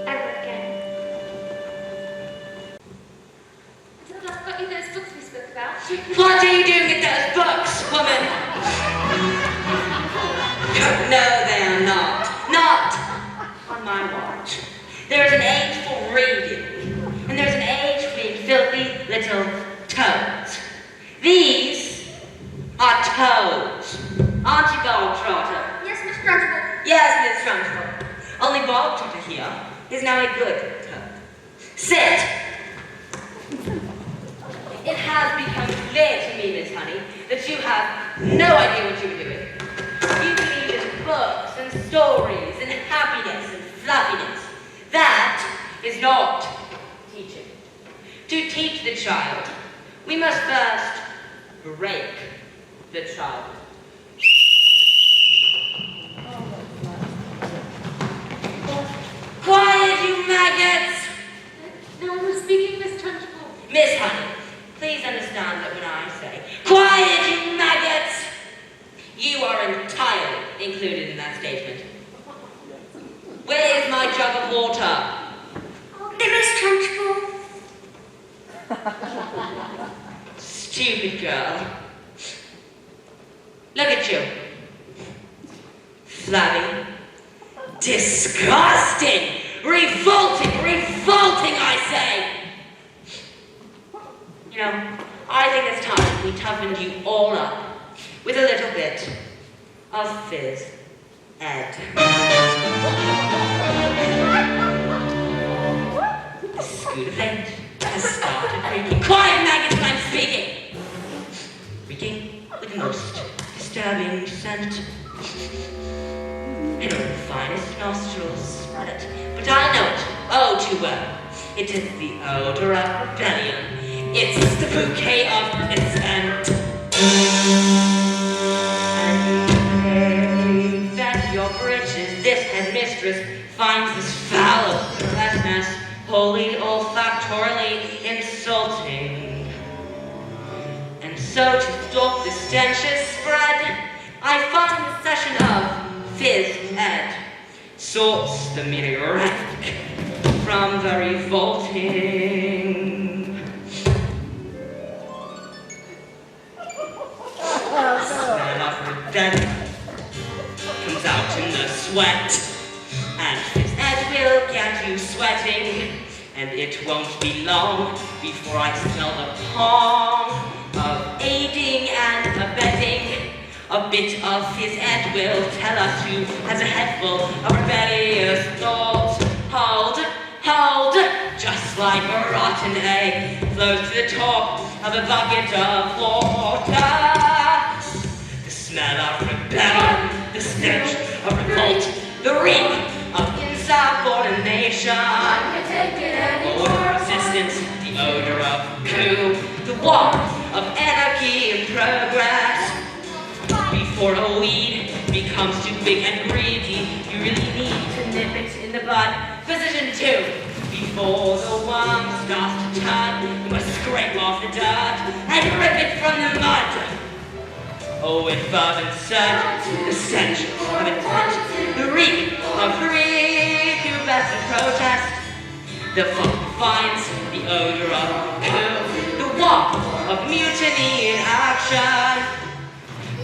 Ever again. I've got you those books we spoke about. What are you doing with those books, woman? No, they are not. Not on my watch. There is an age for reading, and there's an age for being filthy little toads. These are toads. Aren't you, Bob Trotter? Yes, Miss Trunchbull. Yes, Miss Trunchbull. Only Bob Trotter here is now a good toad. Sit. It has become clear to me, Miss Honey, that you have no idea what you are doing. You believe in books and stories and happiness and fluffiness. That is not teaching. To teach the child, we must first break the child. Quiet, you maggots! No one was speaking, Miss Trunchbull. Miss Honey, please understand that when I say, quiet, you maggots, you are entirely included in that statement. Where is my jug of water? There is Trunchbull. Stupid girl. Look at you. Flabby. Disgusting! Revolting! Revolting, I say! You know, I think it's time we toughened you all up with a little bit of phys ed. The scooter plate has started creaking. Quiet, maggots, I'm speaking! Reeking with the most disturbing scent. And only the finest nostrils smell it. But I know it, oh too well. It is the odor of rebellion. It's the bouquet of consent. And you that your britches, this headmistress, finds this foul lessness wholly olfactorily insulting. And so to stop the stenches spread, I find the session of phys ed sorts the meteoric from the revolting. Smell of rebellion comes out in the sweat, and phys ed will get you sweating, and it won't be long before I smell the pong of aiding and abetting. A bit of phys ed will tell us who has a head full of rebellious thoughts. Hold, just like a rotten egg flows to the top of a bucket of water. The smell of rebellion, the stench of revolt, the reek of insubordination, odor of resistance, the odor of coup, the warmth of anarchy and progress. Before a weed becomes too big and greedy, you really need to nip it in the bud. Position 2. Before the worm starts to turn, you must scrape off the dirt and rip it from the mud. Oh, with fervent search, the stench of intent, the reek of pubescent protest, the funk finds the odor of coup, the warmth of mutiny in action.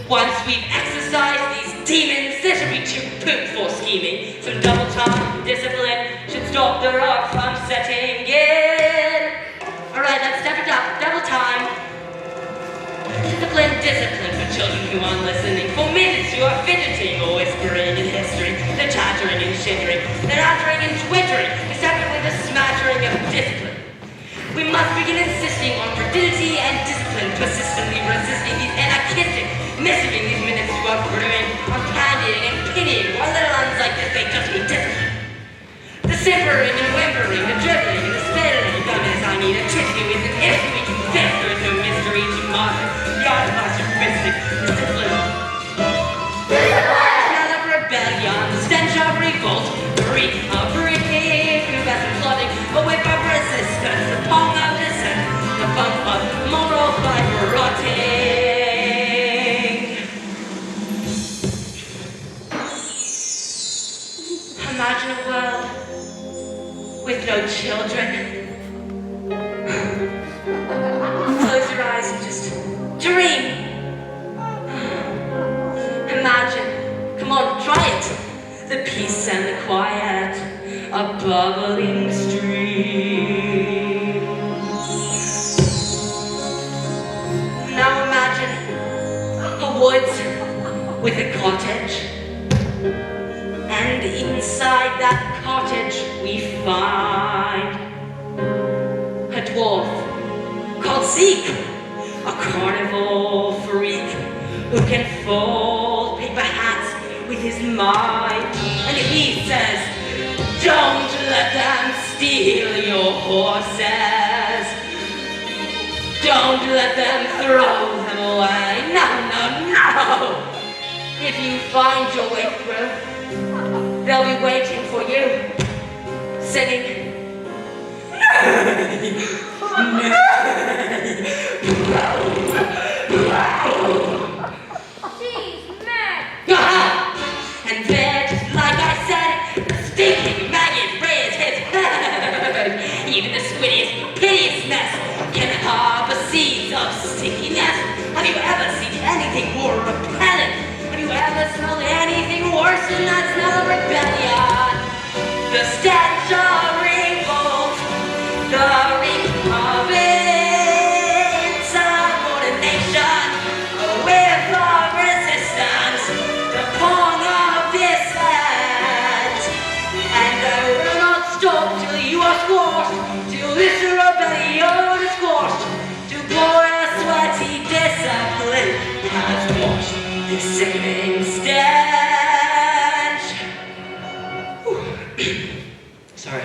Once we've exercised these demons, this should be too poop for scheming. Some double time discipline should stop the rock from setting in. Alright, let's step it up. Double time. Discipline for children who aren't listening. For minutes you are fidgeting or whispering in history. They're chattering and shivering. They're uttering and twittering, except with a smattering of discipline. We must begin insisting on rigidity and discipline, persistently resisting these anarchistic messaging these minutes you are brewing, on candying and pitying while little ones like this, they just need discipline. The simpering and whimpering, the dribbling and the spitting, goodness, I need a tissue with an issue we can fix. There is no mystery to modern, the art of artificial discipline. Smell of rebellion, the stench of revolt, the reek of reeking, pubescent plotting, a whip of resistance, the pong of dissent, the bump of moral fiber rotting. Imagine a world with no children. Close your eyes and just dream. Imagine, come on, try it. The peace and the quiet, a bubbling stream. Now imagine a woods with a cottage. And inside that cottage we find a dwarf called Zeke, a carnival freak who can fold paper hats with his mind. And he says, don't let them steal your horses. Don't let them throw them away. No, no, no. If you find your way through, they'll be waiting for you, singing, nay, Jeez, man. and they're just like I said, the stinky rebellion, the stench of revolt, the reek of insubordination, a whiff of resistance, the pong of dissent. And I will not stop till you are squashed, till this rebellion is squashed, till glorious sweaty discipline has washed this sickening stench. Sorry.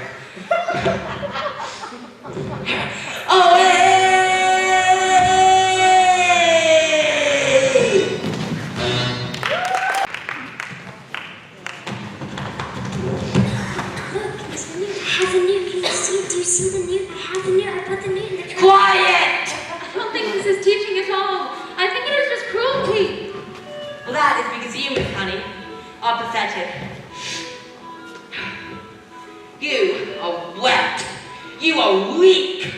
Has a new. Do you see the new? I have the new. I put the new in the trash. Quiet! I don't think this is teaching at all. I think it is just cruelty. Well, that is because you, Miss Honey, are pathetic. You are wet. You are weak.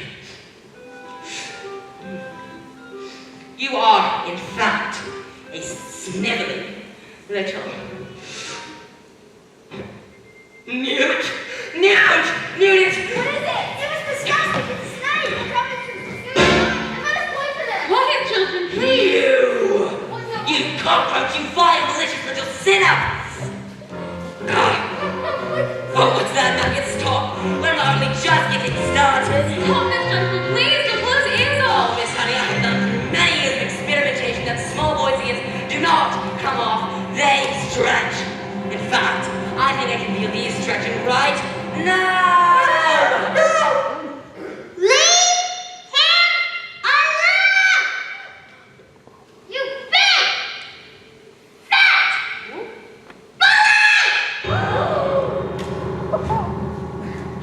You are, in fact, a sniveling little newt. Newt! Newt! What is it? It was disgusting. It's a snake. It comes from the food. I'm gonna poison it. Quiet, children, please. You cockroach, you vile, malicious little sinner! Oh, what's that? Now get stopped. We're only just getting started. Oh, Miss Jennifer, please, don't pull his ears Oh, off. Miss Honey, I have done through many years of experimentation that small boys' ears do not come off. They stretch. In fact, I think I can feel these stretching right now. Leave him alone! You big, fat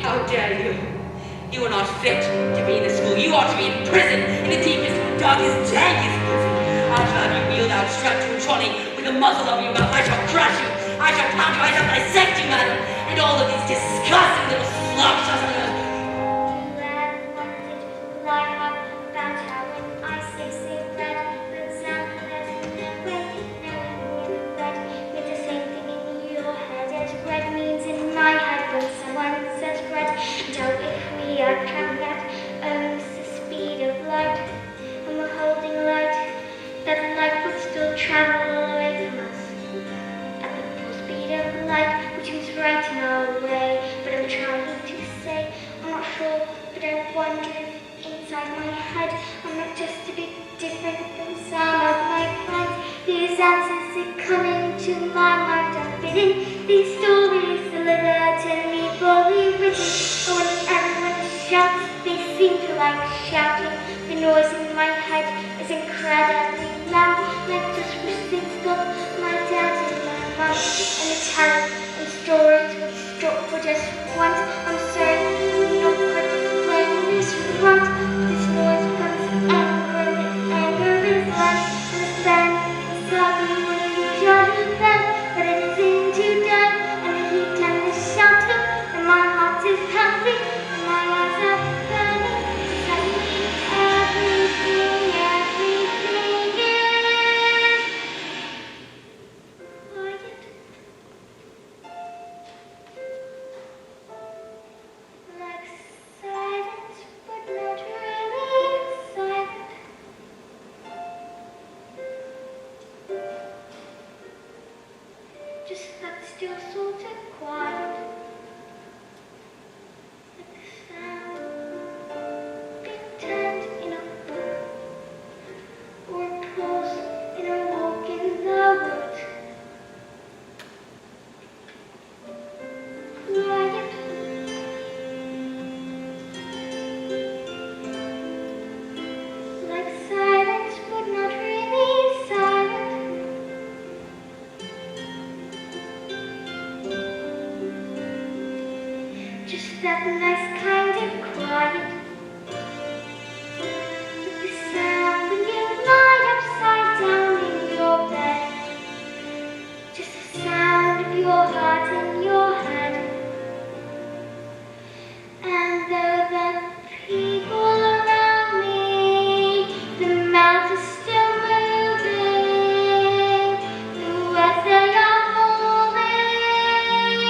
How dare you? You are not fit to be in the school. You ought to be in prison, in the deepest, darkest, dankest prison. I shall have you wheeled out, strapped to a trolley, with a muzzle over your mouth. I shall crush you. I shall pound you. I shall dissect you, madam. And all of these disgusting little slugs shall You had wanted to lie up about how when I say red, but sound as in the way, never red means the same thing in your head as red means in my head when someone says red. And how if we are traveling at the speed of light, and we're holding light, that light would still travel away from us. At the full speed of light, which was right in our way. But I'm trying to say, I'm not sure, but I wonder if inside my head, I'm not just a bit different from some of my friends. These answers that come into my mind are fitting. These stories delivered to me fully written. But when everyone shouts, they seem to like shouting. The noise in my head is incredibly loud. And I just wish they'd stop my dad and my mum and the talent and stories would stop for just once. I'm sorry, I'm not quite playing this right. This noise becomes anger and anger is life. And the stand inside me would usually bend, but it isn't too dead. And the heat and the shouting, and my heart is pounding, and my eyes are burning. Suddenly everything is quiet. Like silence, but not really silent. Just that still sort of quiet. Like the sound being turned in a book, or a pause in a walk in the woods. Quiet. Like silence, but not really silent. Just that nice kind of quiet. Like the sound when you lie upside down in your bed. Just the sound of your heart in your head. And though the people around me, the mouth is still moving, the words they are holding,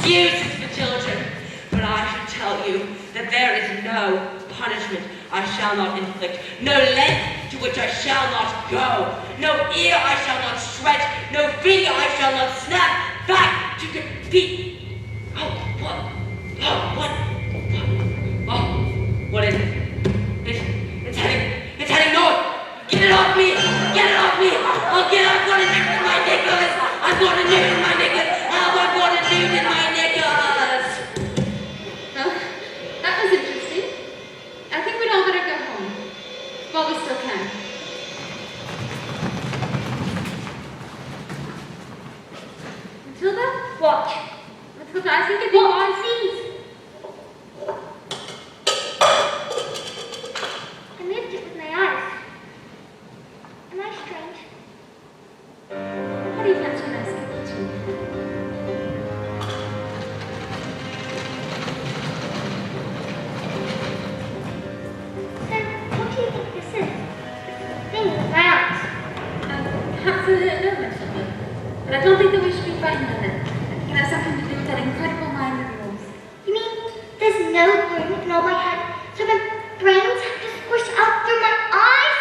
excuses for children. But I should tell you that there is no punishment I shall not inflict, no length to which I shall not go, no ear I shall not stretch, no finger I shall not snap back to defeat. Oh, what? Oh, what? Oh, what is it? It's heading north. Get it off me! Get it off me! I'm gonna nip in my knickers! I'm gonna nip in my knickers! I'm gonna nip in my knickers! Well, that was interesting. I think we'd all better go home. While we still can. Matilda? What? Matilda, I think it'd be wise. Please. I moved it with my eyes. Am I strange? How do you fancy a nice cup of tea? So, what do you think this is? This thing with my eyes. Perhaps a no, Matilda. But I don't think that we should be frightened of it. I think it has something to do with that incredible mind of yours. You mean there's no room in all my head, so my brains have to squish out through my eyes?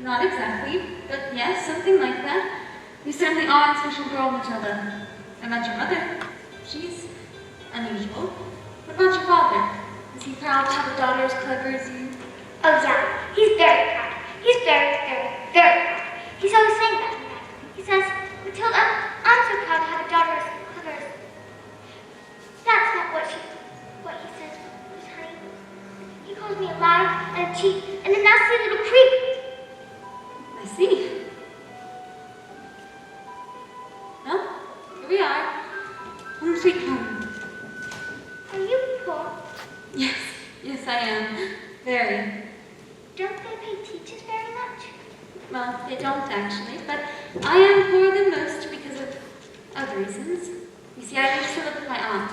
Not exactly, but yes, something like that. You certainly are a special girl, Matilda. I met your mother. She's unusual. What about your father? Is he proud to have a daughter as clever as you? Oh yeah, he's very proud. He's very, very, very proud. He's always saying that. He says, Matilda, I'm so proud to have a daughter as clever as... That's not what he says, Miss Honey. He calls me a liar and a cheat and a nasty little creep. I see. Well, here we are. Home sweet home. Are you poor? Yes, yes I am. Very. Don't they pay teachers very much? Well, they don't actually, but I am poorer than most because of other reasons. You see, I used to live with my aunt,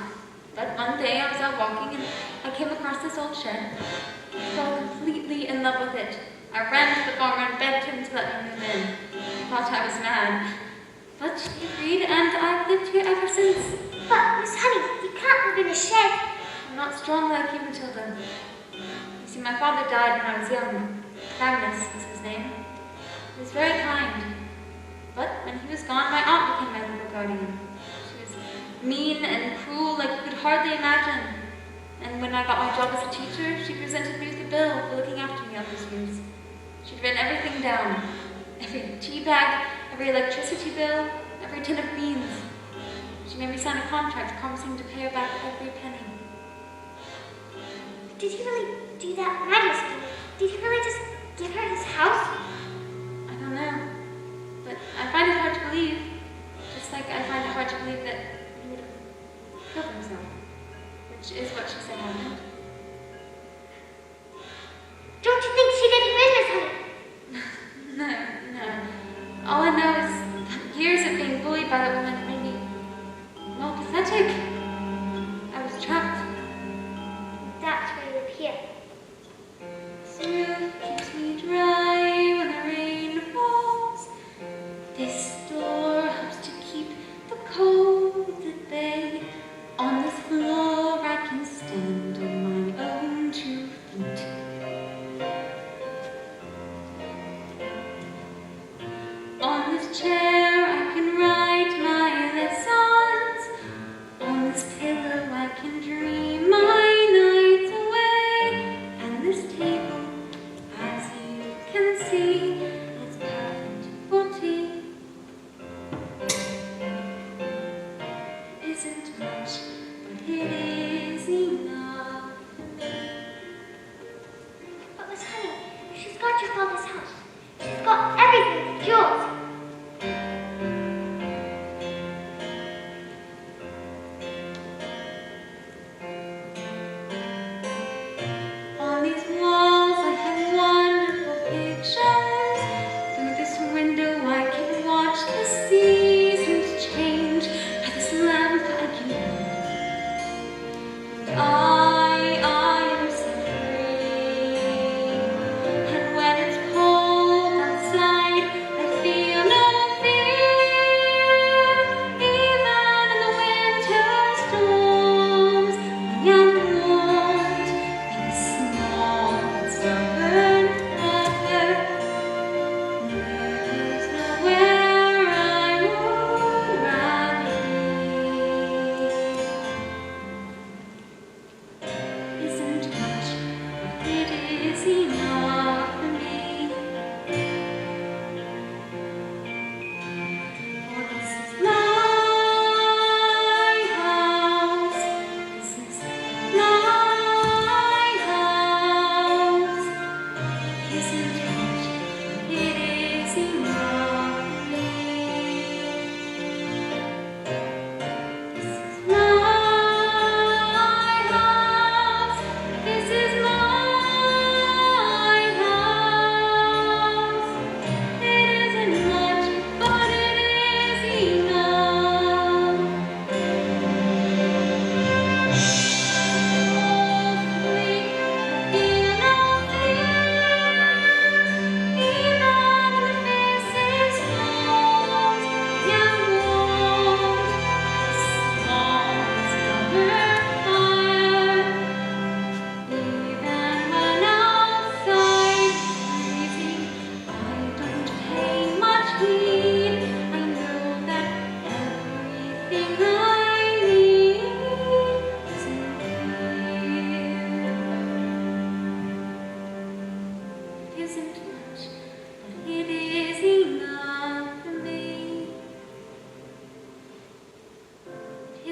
but one day I was out walking and I came across this old shed. I fell completely in love with it. I ran to the farmer and begged him to let me move in. He thought I was mad, but he agreed, and I've lived here ever since. But, Miss Honey, you can't live in a shed. I'm not strong like you, Matilda. You see, my father died when I was young. Magnus was his name. He was very kind. But when he was gone, my aunt became my little guardian. She was mean and cruel like you could hardly imagine. And when I got my job as a teacher, she presented me with a bill for looking after me all those years. She'd written everything down. Every tea bag, every electricity bill, every tin of beans. She made me sign a contract promising to pay her back every penny. Did he really do that, Magnus? Did he really just give her his house? I don't know. But I find it hard to believe. Just like I find it hard to believe that he would have killed himself. Which is what she said happened. Don't you think she did it business, honey? No. All I know is that years of being bullied by that woman made me more pathetic. I was trapped. That's why you live here. Smooth keeps me dry when the rain falls. This door helps to keep the cold at bay. On this floor I can stand on my own 2 feet. On this chair I can write my lessons. On this pillow I can dream my nights away. And this table, as you can see, is perfect for tea. Isn't much, but it is enough for me. But Miss Honey, she's got your father's house. She's got everything that's yours. On these walls I have wonderful pictures. Through this window I can watch the seasons change. By this lamp I can I am set free. And when it's cold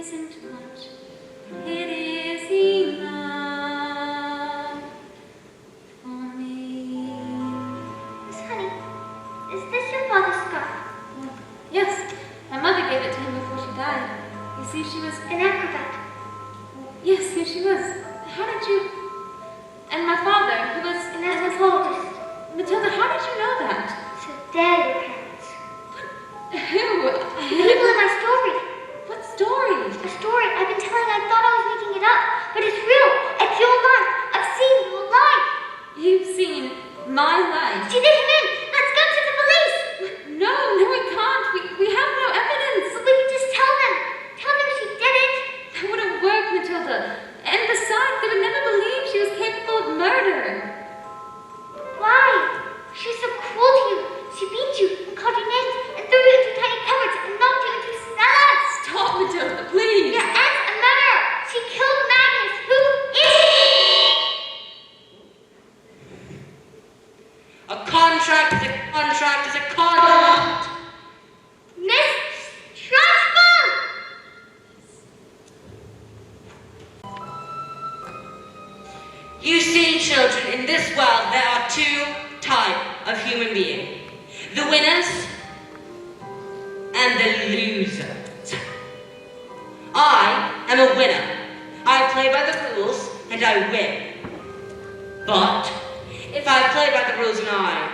isn't much, but it is enough for me. Miss Honey, is this your father's scarf? Yes, my mother gave it to him before she died. You see, she was... An acrobat. Yes, she was. How did you... And my father, who was... An anthropologist. Matilda, how did you know that? So they're your parents. Who? The people in my story. What story? A story I've been telling. I thought I was making it up, but it's real. It's your life. I've seen your life. You've seen my life. She did him in. Let's go to the police. No, we can't. We have no evidence. But we can just tell them. Tell them she did it. That wouldn't work, Matilda. And besides, they would never believe she was capable of murder. Why? She's so cruel to you. She beat you, called your names, and threw you into tiny cupboards and knocked you into cellars. Stop, Matilda, please. Your aunt's a murderer. She killed Magnus. Who is he? A contract is a contract is a contract. Miss Trustful! You see, children, in this world there are two types of human being. The winners and the losers. I am a winner. I play by the rules and I win. But if I play by the rules and I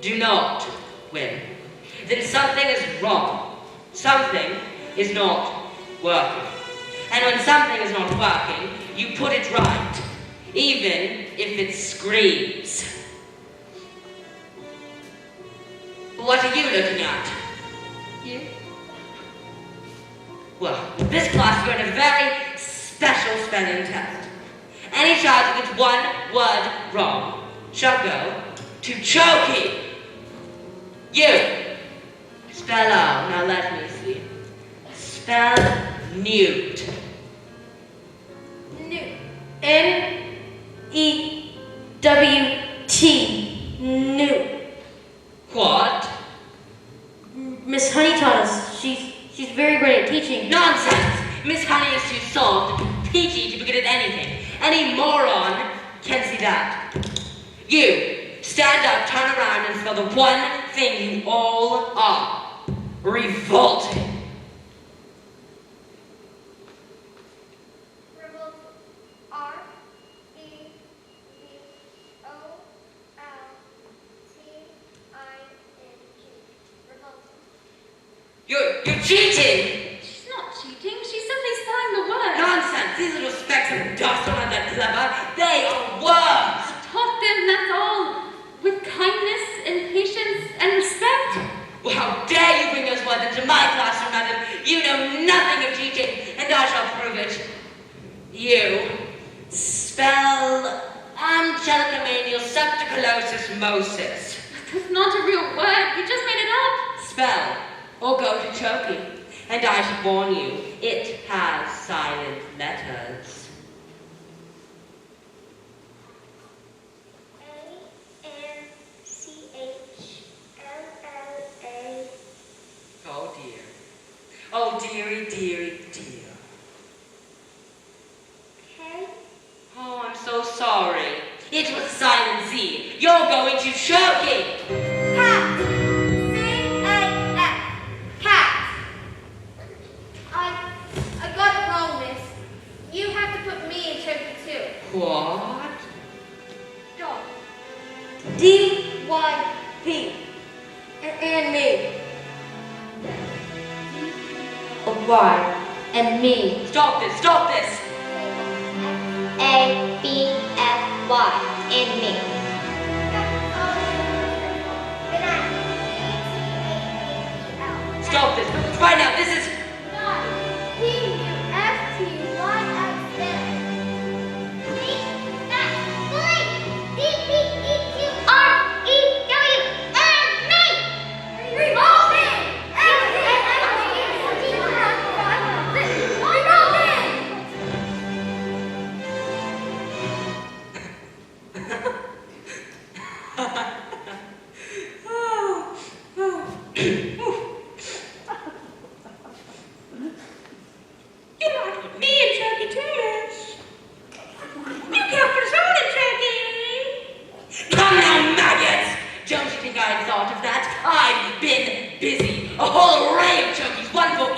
do not win, then something is wrong. Something is not working. And when something is not working, you put it right, even if it screams. What are you looking at? You? Well, this class you're in a very special spelling test. Any child who gets one word wrong shall go to choking. You. Spell out. Now let me see. Spell newt. Newt. N-E-W-T. Newt. What? Miss Honey taught us. She's very great at teaching. Nonsense! Miss Honey is too soft, peachy to be good at anything. Any moron can see that. You, stand up, turn around, and spell the one thing you all are. Revolting. Revolt. R-E-V-O-L-T-I-N-G. Revolt. You're cheating! She's not cheating. She's simply spelling the word. Nonsense! These little specks of dust are not that clever. They are words! I taught them, that's all. With kindness and patience and respect. Well, how dare you bring those words into my classroom, madam? You know nothing of teaching, and I shall prove it. You spell Angelicomanial septicalosis mosis. That's not a real word. You just made it up. Spell, or go to choking. And I should warn you, it has silent letters. A-N-C-H-L-L-A. Oh dear. Oh dearie, dearie, dear. K. Oh, I'm so sorry. It was a silent Z. You're going to choking. Cat. C-A-F. Cat. I got it wrong, miss. You have to put me in choking too. What? Dog. D-Y-P. And me. Y. And me. Stop this, stop this. A-B-F-Y. And me. Banana. Stop this. Right now, this is... P-U-F-T-Y-X-N. See? That's bully. D-P-E-Q-R-E-W-N. Me. Revolting.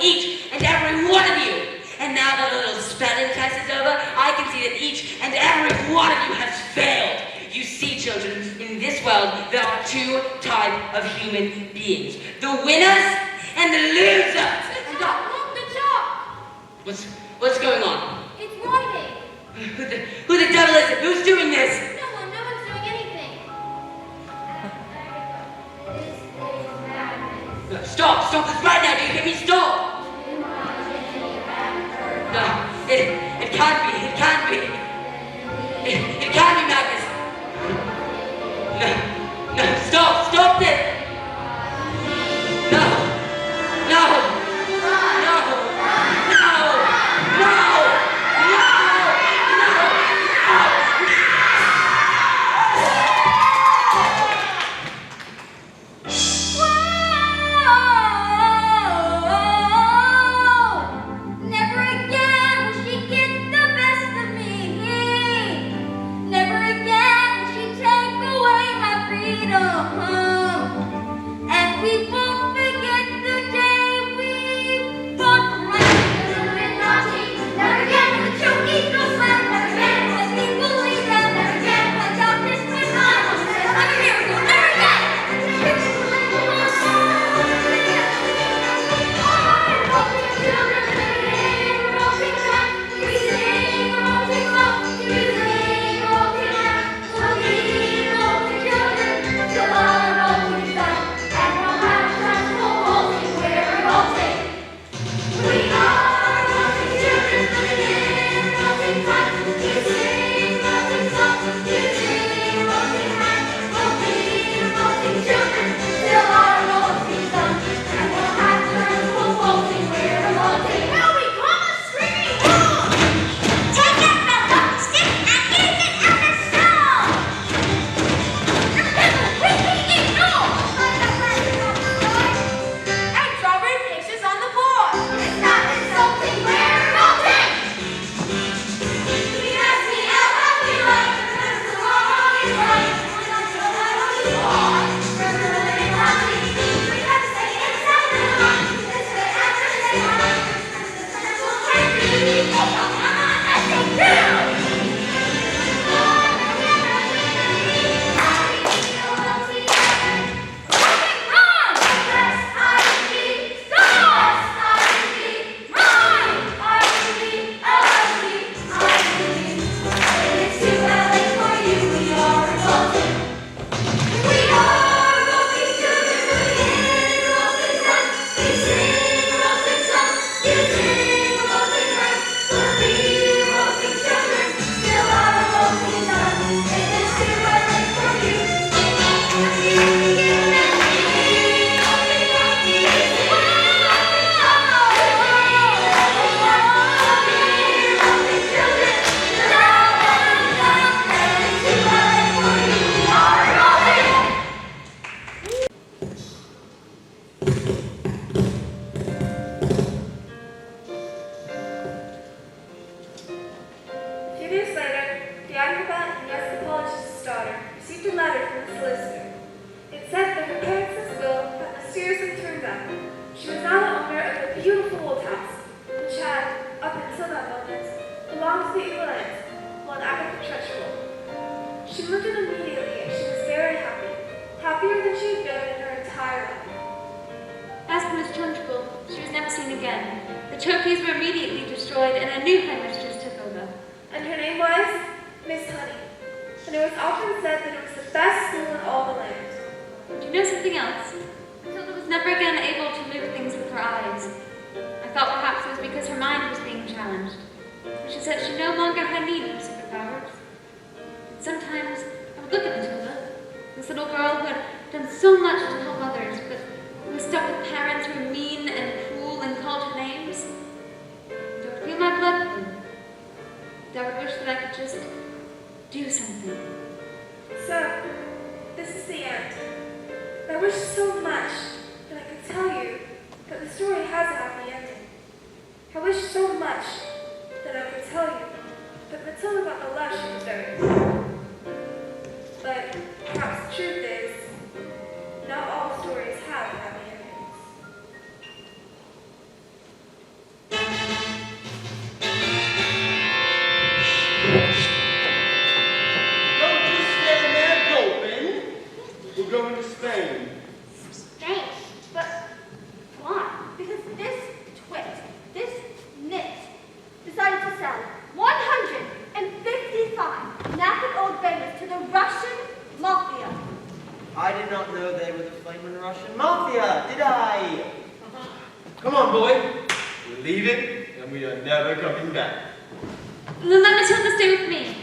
each and every one of you. And now that a little spelling test is over, I can see that each and every one of you has failed. You see, children, in this world, there are two types of human beings. The winners and the losers. Stop! Look, the chalk! What's going on? It's writing. Who the devil is it? Who's doing this? No one's doing anything. Stop this right now. Do you hear me? Stop. No, it can't be. It can't be. It can't be Magnus. No, stop this. No. Never again will she get the best of me. Never again will she take away my freedom. And we won't forget the day we fought for righteousness and been naughty. Never again will the choke eat no slam. Never again will the people leave them. Never again will the darkness bring on. I'm a miracle. Never again. As for Miss Trunchbull, she was never seen again. The turkeys were immediately destroyed and a new headmistress took over. And her name was Miss Honey. And it was often said that it was the best school in all the land. Do you know something else? Matilda was never again able to move things with her eyes. I thought perhaps it was because her mind was being challenged. But she said she no longer had need of superpowers. And sometimes I would look at Matilda, this little girl who had done so much to help others, but who was stuck with parents who were mean and cruel and called her names. And I would feel my blood boil. And I would wish that I could just do something. So, this is the end. I wish so much that I could tell you that the story has a happy ending. I wish so much that I could tell you that Matilda got the love she deserved. But perhaps the truth is, not all stories have happy endings. Come on, boy. We're leaving, and we are never coming back. Then let Matilda stay with me.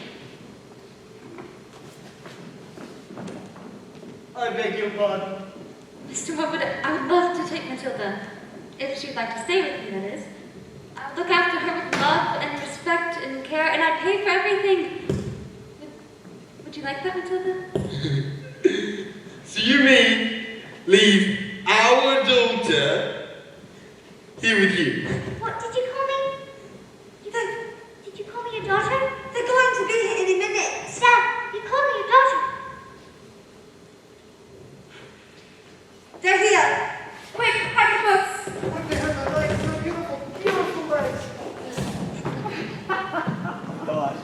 I beg your pardon. Mr. Woodward, I would love to take Matilda. If she'd like to stay with me, that is. I would look after her with love and respect and care, and I'd pay for everything. Would you like that, Matilda? So you mean leave our daughter here with you? What did you call me? Did you call me your daughter? They're going to be here any minute. Stop! You called me your daughter. They're here. Quick, pack the books. Beautiful legs. God.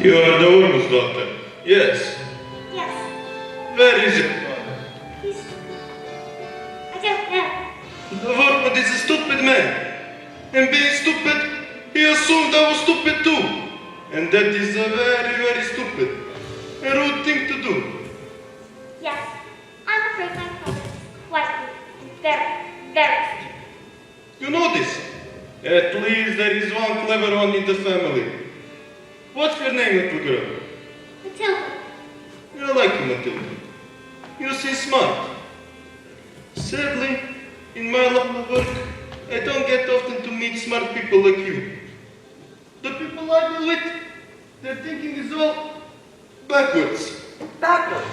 You are the woman's daughter. Yes. Yes. Where is it? He's... I don't know. The Workman is a stupid man. And being stupid, he assumed I was stupid too. And that is a very, very stupid and rude thing to do. Yes. I'm afraid my father is quite rude and very, very stupid. You know this. At least there is one clever one in the family. What's your name, little girl? Matilda. I like you, Matilda. You seem smart. Sadly, in my line of work, I don't get often to meet smart people like you. The people I deal with, their thinking is all backwards. Backwards.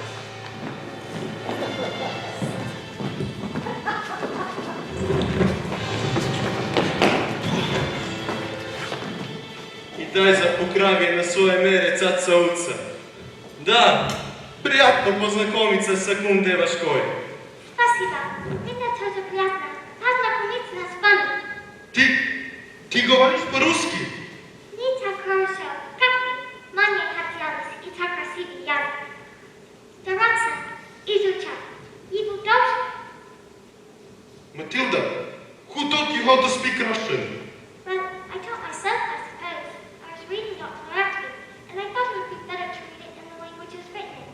I daj za pokravje na svoje mere caca uca. Da, prijatno poznakomit se sekunde vaškoj. Спасибо. Это тоже приятно. Познакомиться с вами. Ti govoriš по-руски? Не так хорошо, как вы. Мне хотелось и так красивый язык. Стараться, изучать. Его тоже. Matilda, who taught you how to speak Russian? Well, I taught myself, I suppose. I was reading Dr. Ratby, and I thought it would be better to read it in the language it's written in.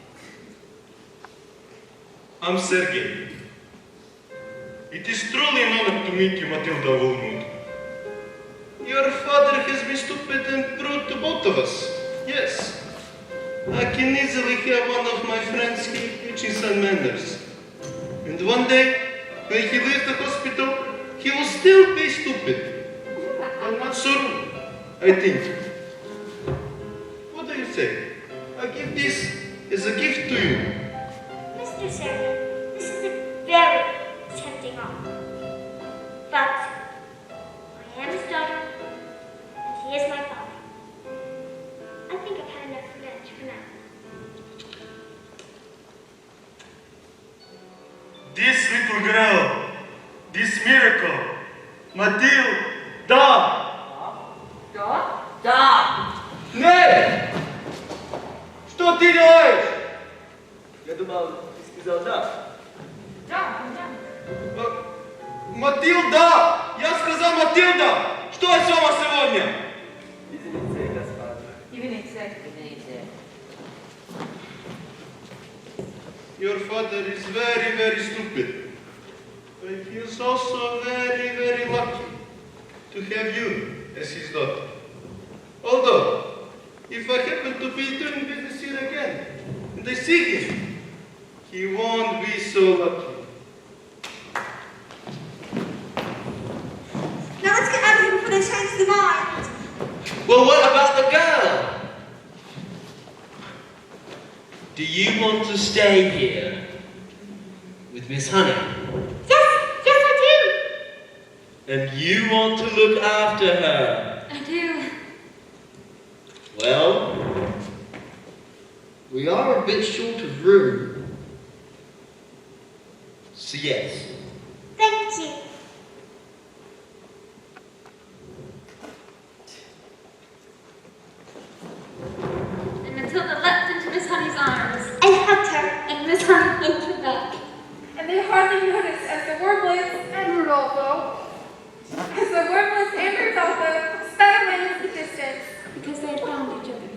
I'm Sergey. It is truly an honor to meet you, Matilda Woolmood. Your father has been stupid and rude to both of us. Yes. I can easily have one of my friends keep teaching some manners. And one day, when he leaves the hospital, he will still be stupid. But not so rude, I think. What do you say? I give this as a gift to you. Mr. Sergey, this is a very tempting offer. But I am his daughter, and he is my father. I think I've had enough revenge for now. This little girl, this miracle, Matilda! Да. Не! Что ты делаешь? Я думал, ты сказал да. Матилда! Я сказал Матилда! Что с вами сегодня? Извините, господа. Извините. Your father is very, very stupid. But he is also very, very lucky to have you as his daughter. Although, if I happen to be doing business here again, and I see him, he won't be so lucky. Now let's get out of here before they change their mind. Well, what about the girl? Do you want to stay here with Miss Honey? Yes, I do. And you want to look after her? I do. Well, We are a bit short of room. so yes. Thank you. And Matilda leapt into Miss Honey's arms, And hugged her. and Miss Honey looked her back. And they hardly noticed as the Warblades and Rudolpho, sped away into the distance. Because they had found each other.